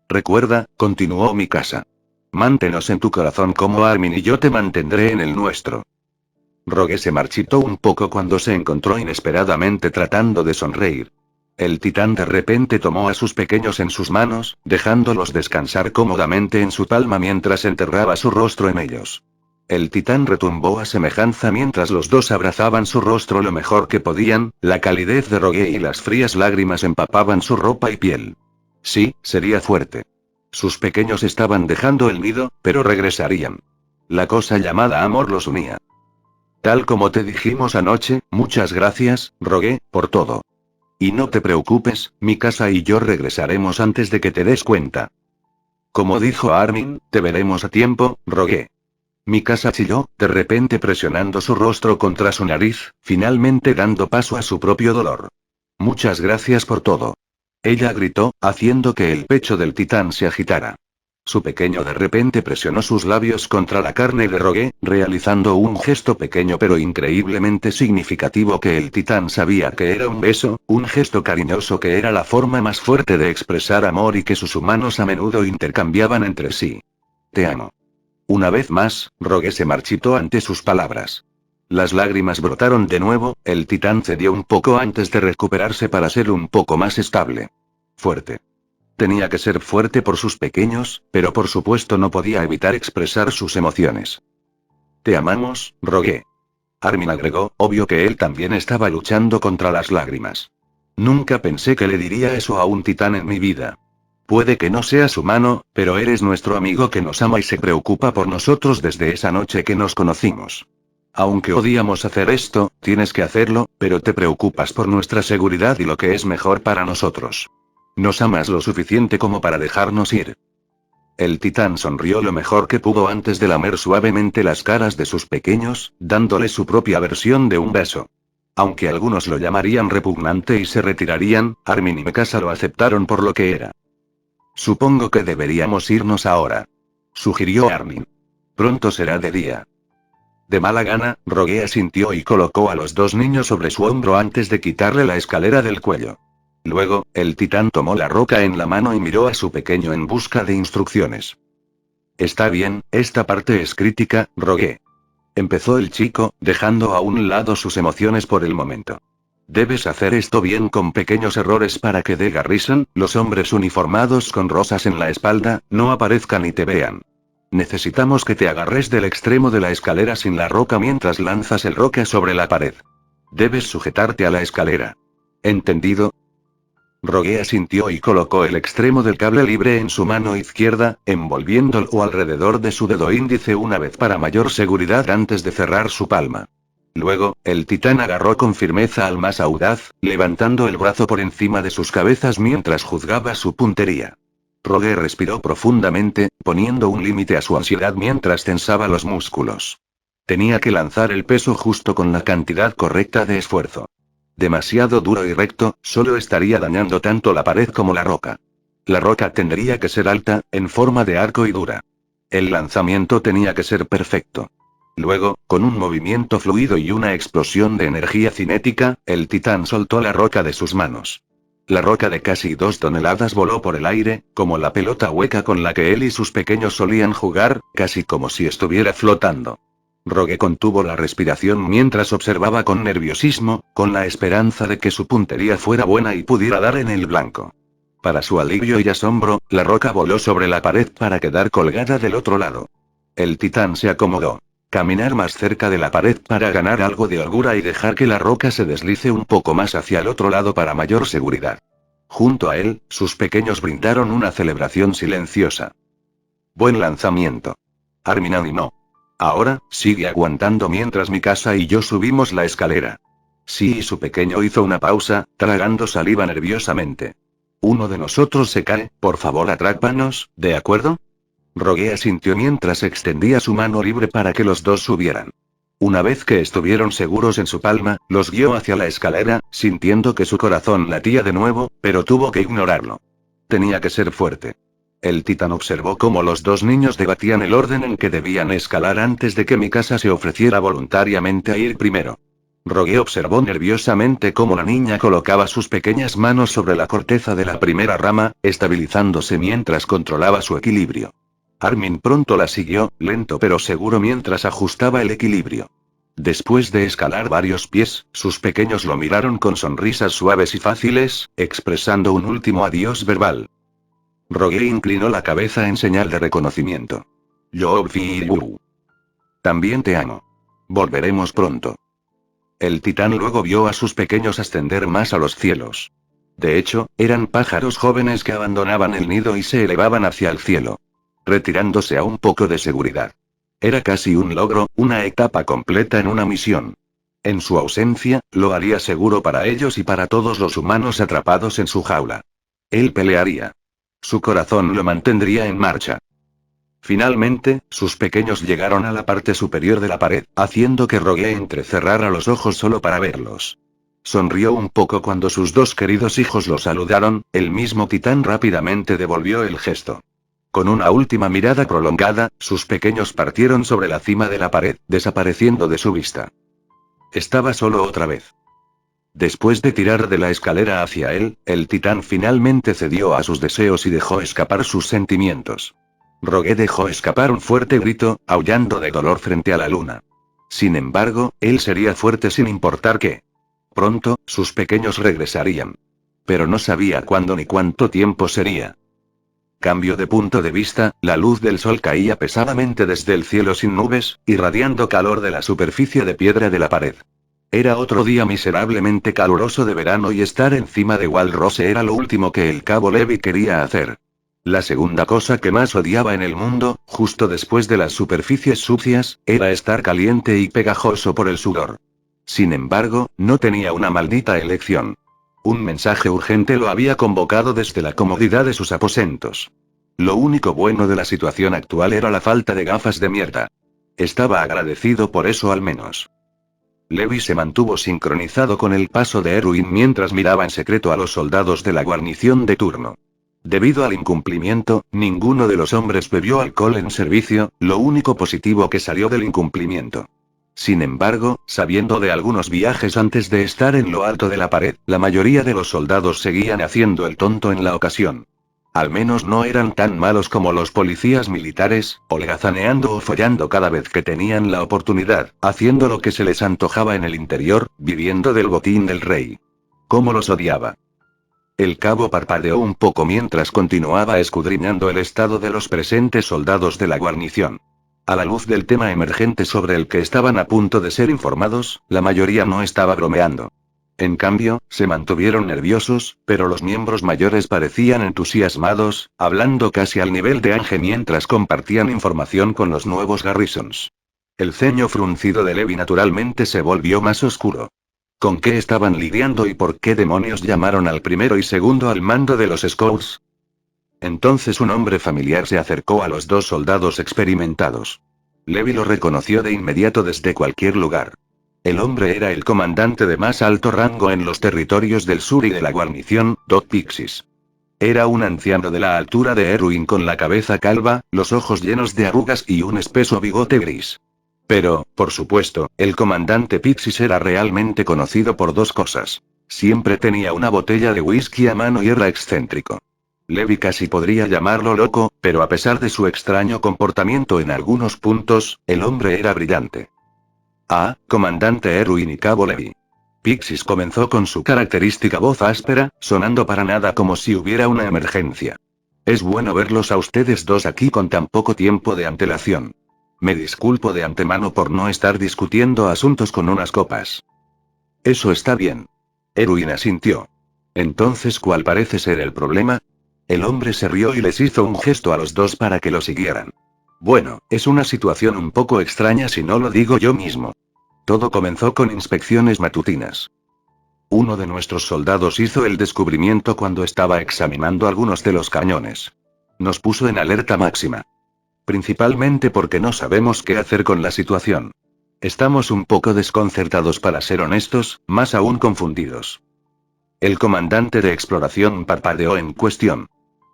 Recuerda, continuó Mikasa. Mántenos en tu corazón como Armin y yo te mantendré en el nuestro. Rogue se marchitó un poco cuando se encontró inesperadamente tratando de sonreír. El titán de repente tomó a sus pequeños en sus manos, dejándolos descansar cómodamente en su palma mientras enterraba su rostro en ellos. El titán retumbó a semejanza mientras los dos abrazaban su rostro lo mejor que podían, la calidez de Rogue y las frías lágrimas empapaban su ropa y piel. Sí, sería fuerte. Sus pequeños estaban dejando el nido, pero regresarían. La cosa llamada amor los unía. Tal como te dijimos anoche, muchas gracias, Rogue, por todo. Y no te preocupes, Mikasa y yo regresaremos antes de que te des cuenta. Como dijo Armin, te veremos a tiempo, Rogue. Mikasa chilló, de repente presionando su rostro contra su nariz, finalmente dando paso a su propio dolor. Muchas gracias por todo. Ella gritó, haciendo que el pecho del titán se agitara. Su pequeño de repente presionó sus labios contra la carne de Rogue, realizando un gesto pequeño pero increíblemente significativo que el titán sabía que era un beso, un gesto cariñoso que era la forma más fuerte de expresar amor y que sus humanos a menudo intercambiaban entre sí. Te amo. Una vez más, Rogue se marchitó ante sus palabras. Las lágrimas brotaron de nuevo, el titán cedió un poco antes de recuperarse para ser un poco más estable. Fuerte. Tenía que ser fuerte por sus pequeños, pero por supuesto no podía evitar expresar sus emociones. Te amamos, Rogue. Armin agregó, obvio que él también estaba luchando contra las lágrimas. Nunca pensé que le diría eso a un titán en mi vida. Puede que no seas humano, pero eres nuestro amigo que nos ama y se preocupa por nosotros desde esa noche que nos conocimos. Aunque odiamos hacer esto, tienes que hacerlo, pero te preocupas por nuestra seguridad y lo que es mejor para nosotros. Nos amas lo suficiente como para dejarnos ir. El titán sonrió lo mejor que pudo antes de lamer suavemente las caras de sus pequeños, dándole su propia versión de un beso. Aunque algunos lo llamarían repugnante y se retirarían, Armin y Mikasa lo aceptaron por lo que era. Supongo que deberíamos irnos ahora. Sugirió Armin. Pronto será de día. De mala gana, Rogue asintió y colocó a los dos niños sobre su hombro antes de quitarle la escalera del cuello. Luego, el titán tomó la roca en la mano y miró a su pequeño en busca de instrucciones. Está bien, esta parte es crítica, Rogue. Empezó el chico, dejando a un lado sus emociones por el momento. Debes hacer esto bien con pequeños errores para que de Garrison, los hombres uniformados con rosas en la espalda, no aparezcan y te vean. Necesitamos que te agarres del extremo de la escalera sin la roca mientras lanzas el roca sobre la pared. Debes sujetarte a la escalera. ¿Entendido? Rogue asintió y colocó el extremo del cable libre en su mano izquierda, envolviéndolo alrededor de su dedo índice una vez para mayor seguridad antes de cerrar su palma. Luego, el titán agarró con firmeza al más audaz, levantando el brazo por encima de sus cabezas mientras juzgaba su puntería. Rogue respiró profundamente, poniendo un límite a su ansiedad mientras tensaba los músculos. Tenía que lanzar el peso justo con la cantidad correcta de esfuerzo. Demasiado duro y recto, solo estaría dañando tanto la pared como la roca. La roca tendría que ser alta, en forma de arco y dura. El lanzamiento tenía que ser perfecto. Luego, con un movimiento fluido y una explosión de energía cinética, el titán soltó la roca de sus manos. La roca de casi 2 toneladas voló por el aire, como la pelota hueca con la que él y sus pequeños solían jugar, casi como si estuviera flotando. Rogue contuvo la respiración mientras observaba con nerviosismo, con la esperanza de que su puntería fuera buena y pudiera dar en el blanco. Para su alivio y asombro, la roca voló sobre la pared para quedar colgada del otro lado. El titán se acomodó. Caminar más cerca de la pared para ganar algo de holgura y dejar que la roca se deslice un poco más hacia el otro lado para mayor seguridad. Junto a él, sus pequeños brindaron una celebración silenciosa. Buen lanzamiento. Armin animó. Ahora, sigue aguantando mientras mi casa y yo subimos la escalera. Sí, y su pequeño hizo una pausa, tragando saliva nerviosamente. Uno de nosotros se cae, por favor atrápanos, ¿de acuerdo? Rogue asintió mientras extendía su mano libre para que los dos subieran. Una vez que estuvieron seguros en su palma, los guió hacia la escalera, sintiendo que su corazón latía de nuevo, pero tuvo que ignorarlo. Tenía que ser fuerte. El titán observó cómo los dos niños debatían el orden en que debían escalar antes de que Mikasa se ofreciera voluntariamente a ir primero. Rogue observó nerviosamente cómo la niña colocaba sus pequeñas manos sobre la corteza de la primera rama, estabilizándose mientras controlaba su equilibrio. Armin pronto la siguió, lento pero seguro mientras ajustaba el equilibrio. Después de escalar varios pies, sus pequeños lo miraron con sonrisas suaves y fáciles, expresando un último adiós verbal. Rogue inclinó la cabeza en señal de reconocimiento. Yo vi. También te amo. Volveremos pronto. El titán luego vio a sus pequeños ascender más a los cielos. De hecho, eran pájaros jóvenes que abandonaban el nido y se elevaban hacia el cielo, retirándose a un poco de seguridad. Era casi un logro, una etapa completa en una misión. En su ausencia, lo haría seguro para ellos y para todos los humanos atrapados en su jaula. Él pelearía. Su corazón lo mantendría en marcha. Finalmente, sus pequeños llegaron a la parte superior de la pared, haciendo que Rogue entrecerrara los ojos solo para verlos. Sonrió un poco cuando sus dos queridos hijos lo saludaron, el mismo titán rápidamente devolvió el gesto. Con una última mirada prolongada, sus pequeños partieron sobre la cima de la pared, desapareciendo de su vista. Estaba solo otra vez. Después de tirar de la escalera hacia él, el titán finalmente cedió a sus deseos y dejó escapar sus sentimientos. Rogue dejó escapar un fuerte grito, aullando de dolor frente a la luna. Sin embargo, él sería fuerte sin importar qué. Pronto, sus pequeños regresarían. Pero no sabía cuándo ni cuánto tiempo sería. Cambio de punto de vista, la luz del sol caía pesadamente desde el cielo sin nubes, irradiando calor de la superficie de piedra de la pared. Era otro día miserablemente caluroso de verano y estar encima de Walrose era lo último que el cabo Levi quería hacer. La segunda cosa que más odiaba en el mundo, justo después de las superficies sucias, era estar caliente y pegajoso por el sudor. Sin embargo, no tenía una maldita elección. Un mensaje urgente lo había convocado desde la comodidad de sus aposentos. Lo único bueno de la situación actual era la falta de gafas de mierda. Estaba agradecido por eso al menos. Levi se mantuvo sincronizado con el paso de Erwin mientras miraba en secreto a los soldados de la guarnición de turno. Debido al incumplimiento, ninguno de los hombres bebió alcohol en servicio, lo único positivo que salió del incumplimiento. Sin embargo, sabiendo de algunos viajes antes de estar en lo alto de la pared, la mayoría de los soldados seguían haciendo el tonto en la ocasión. Al menos no eran tan malos como los policías militares, holgazaneando o follando cada vez que tenían la oportunidad, haciendo lo que se les antojaba en el interior, viviendo del botín del rey. ¿Cómo los odiaba? El cabo parpadeó un poco mientras continuaba escudriñando el estado de los presentes soldados de la guarnición. A la luz del tema emergente sobre el que estaban a punto de ser informados, la mayoría no estaba bromeando. En cambio, se mantuvieron nerviosos, pero los miembros mayores parecían entusiasmados, hablando casi al nivel de Ange mientras compartían información con los nuevos Garrisons. El ceño fruncido de Levi naturalmente se volvió más oscuro. ¿Con qué estaban lidiando y por qué demonios llamaron al primero y segundo al mando de los Scouts? Entonces un hombre familiar se acercó a los dos soldados experimentados. Levi lo reconoció de inmediato desde cualquier lugar. El hombre era el comandante de más alto rango en los territorios del sur y de la guarnición, Doc Pixis. Era un anciano de la altura de Erwin con la cabeza calva, los ojos llenos de arrugas y un espeso bigote gris. Pero, por supuesto, el comandante Pixis era realmente conocido por dos cosas. Siempre tenía una botella de whisky a mano y era excéntrico. Levi casi podría llamarlo loco, pero a pesar de su extraño comportamiento en algunos puntos, el hombre era brillante. Ah, comandante Erwin y cabo Levi. Pixis comenzó con su característica voz áspera, sonando para nada como si hubiera una emergencia. Es bueno verlos a ustedes dos aquí con tan poco tiempo de antelación. Me disculpo de antemano por no estar discutiendo asuntos con unas copas. Eso está bien. Erwin asintió. Entonces, ¿cuál parece ser el problema? El hombre se rió y les hizo un gesto a los dos para que lo siguieran. Bueno, es una situación un poco extraña si no lo digo yo mismo. Todo comenzó con inspecciones matutinas. Uno de nuestros soldados hizo el descubrimiento cuando estaba examinando algunos de los cañones. Nos puso en alerta máxima. Principalmente porque no sabemos qué hacer con la situación. Estamos un poco desconcertados para ser honestos, más aún confundidos. El comandante de exploración parpadeó en cuestión.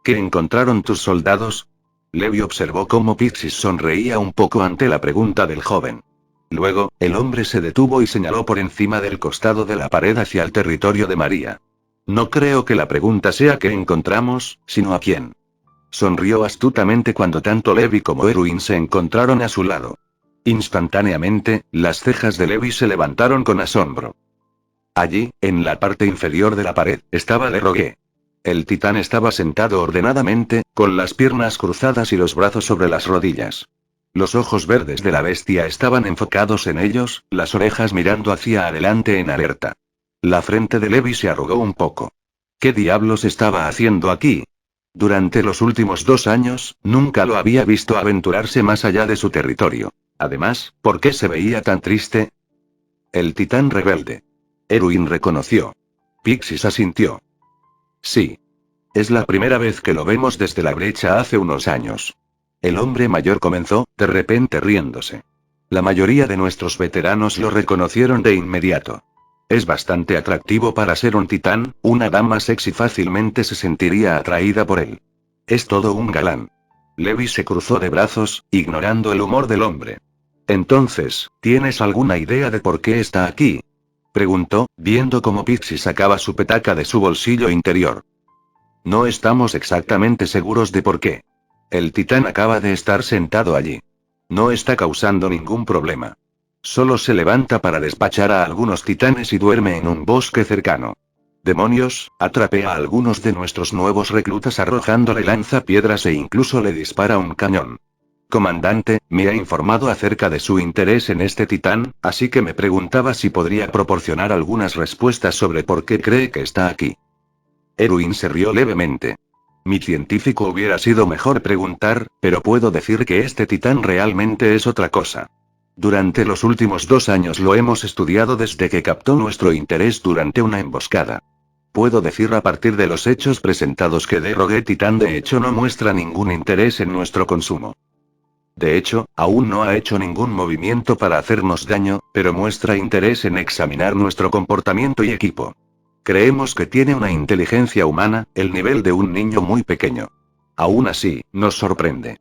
¿Qué encontraron tus soldados? Levi observó cómo Pixis sonreía un poco ante la pregunta del joven. Luego, el hombre se detuvo y señaló por encima del costado de la pared hacia el territorio de María. No creo que la pregunta sea qué encontramos, sino a quién. Sonrió astutamente cuando tanto Levi como Erwin se encontraron a su lado. Instantáneamente, las cejas de Levi se levantaron con asombro. Allí, en la parte inferior de la pared, estaba Lerogue. El titán estaba sentado ordenadamente, con las piernas cruzadas y los brazos sobre las rodillas. Los ojos verdes de la bestia estaban enfocados en ellos, las orejas mirando hacia adelante en alerta. La frente de Levi se arrugó un poco. ¿Qué diablos estaba haciendo aquí? Durante los últimos 2 años, nunca lo había visto aventurarse más allá de su territorio. Además, ¿por qué se veía tan triste? El titán rebelde. Erwin reconoció. Pixis asintió. Sí. Es la primera vez que lo vemos desde la brecha hace unos años. El hombre mayor comenzó, de repente riéndose. La mayoría de nuestros veteranos lo reconocieron de inmediato. Es bastante atractivo para ser un titán, una dama sexy fácilmente se sentiría atraída por él. Es todo un galán. Levi se cruzó de brazos, ignorando el humor del hombre. Entonces, ¿tienes alguna idea de por qué está aquí? Preguntó, viendo cómo Pixie sacaba su petaca de su bolsillo interior. No estamos exactamente seguros de por qué. El titán acaba de estar sentado allí. No está causando ningún problema. Solo se levanta para despachar a algunos titanes y duerme en un bosque cercano. Demonios, atrapé a algunos de nuestros nuevos reclutas arrojándole lanzapiedras e incluso le dispara un cañón. Comandante, me ha informado acerca de su interés en este titán, así que me preguntaba si podría proporcionar algunas respuestas sobre por qué cree que está aquí. Erwin se rió levemente. Mi científico hubiera sido mejor preguntar, pero puedo decir que este titán realmente es otra cosa. Durante los últimos 2 años lo hemos estudiado desde que captó nuestro interés durante una emboscada. Puedo decir a partir de los hechos presentados que Lerogue Titán de hecho no muestra ningún interés en nuestro consumo. De hecho, aún no ha hecho ningún movimiento para hacernos daño, pero muestra interés en examinar nuestro comportamiento y equipo. Creemos que tiene una inteligencia humana, el nivel de un niño muy pequeño. Aún así, nos sorprende.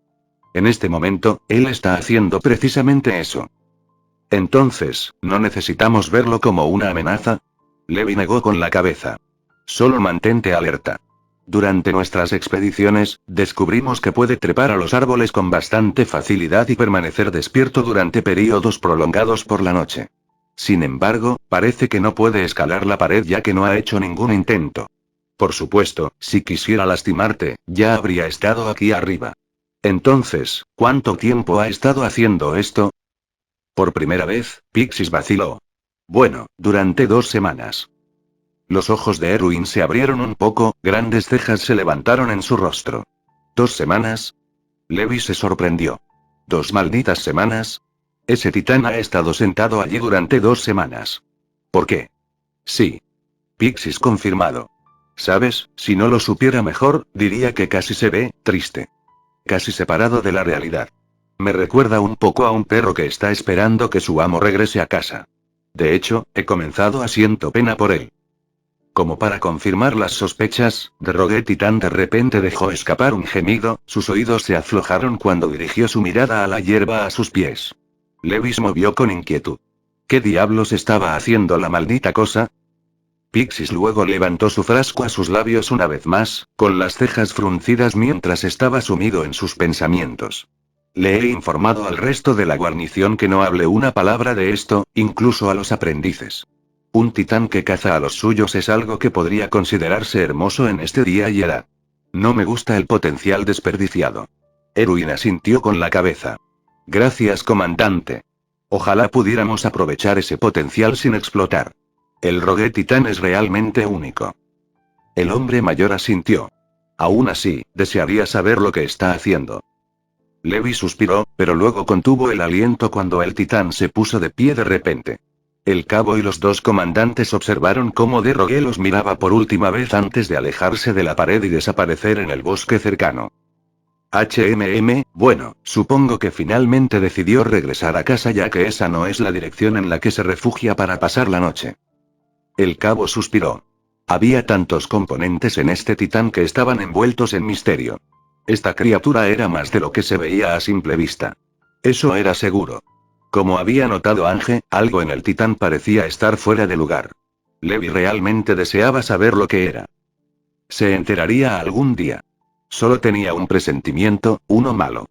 En este momento, él está haciendo precisamente eso. Entonces, ¿no necesitamos verlo como una amenaza? Levi negó con la cabeza. Solo mantente alerta. Durante nuestras expediciones, descubrimos que puede trepar a los árboles con bastante facilidad y permanecer despierto durante períodos prolongados por la noche. Sin embargo, parece que no puede escalar la pared ya que no ha hecho ningún intento. Por supuesto, si quisiera lastimarte, ya habría estado aquí arriba. Entonces, ¿cuánto tiempo ha estado haciendo esto? Por primera vez, Pixis vaciló. Bueno, durante 2 semanas. Los ojos de Erwin se abrieron un poco, grandes cejas se levantaron en su rostro. ¿2 semanas? Levi se sorprendió. ¿2 malditas semanas? Ese titán ha estado sentado allí durante 2 semanas. ¿Por qué? Sí. Pixis confirmado. ¿Sabes? Si no lo supiera mejor, diría que casi se ve, triste. Casi separado de la realidad. Me recuerda un poco a un perro que está esperando que su amo regrese a casa. De hecho, he comenzado a siento pena por él. Como para confirmar las sospechas, de Titán de repente dejó escapar un gemido, sus oídos se aflojaron cuando dirigió su mirada a la hierba a sus pies. Levi se movió con inquietud. ¿Qué diablos estaba haciendo la maldita cosa? Pixis luego levantó su frasco a sus labios una vez más, con las cejas fruncidas mientras estaba sumido en sus pensamientos. Le he informado al resto de la guarnición que no hable una palabra de esto, incluso a los aprendices. Un titán que caza a los suyos es algo que podría considerarse hermoso en este día y edad. No me gusta el potencial desperdiciado. Erwin asintió con la cabeza. Gracias, comandante. Ojalá pudiéramos aprovechar ese potencial sin explotar. El Rogue Titán es realmente único. El hombre mayor asintió. Aún así, desearía saber lo que está haciendo. Levi suspiró, pero luego contuvo el aliento cuando el titán se puso de pie de repente. El cabo y los 2 comandantes observaron cómo de Rogue los miraba por última vez antes de alejarse de la pared y desaparecer en el bosque cercano. Bueno, supongo que finalmente decidió regresar a casa ya que esa no es la dirección en la que se refugia para pasar la noche. El cabo suspiró. Había tantos componentes en este titán que estaban envueltos en misterio. Esta criatura era más de lo que se veía a simple vista. Eso era seguro. Como había notado Ange, algo en el titán parecía estar fuera de lugar. Levi realmente deseaba saber lo que era. Se enteraría algún día. Solo tenía un presentimiento, uno malo.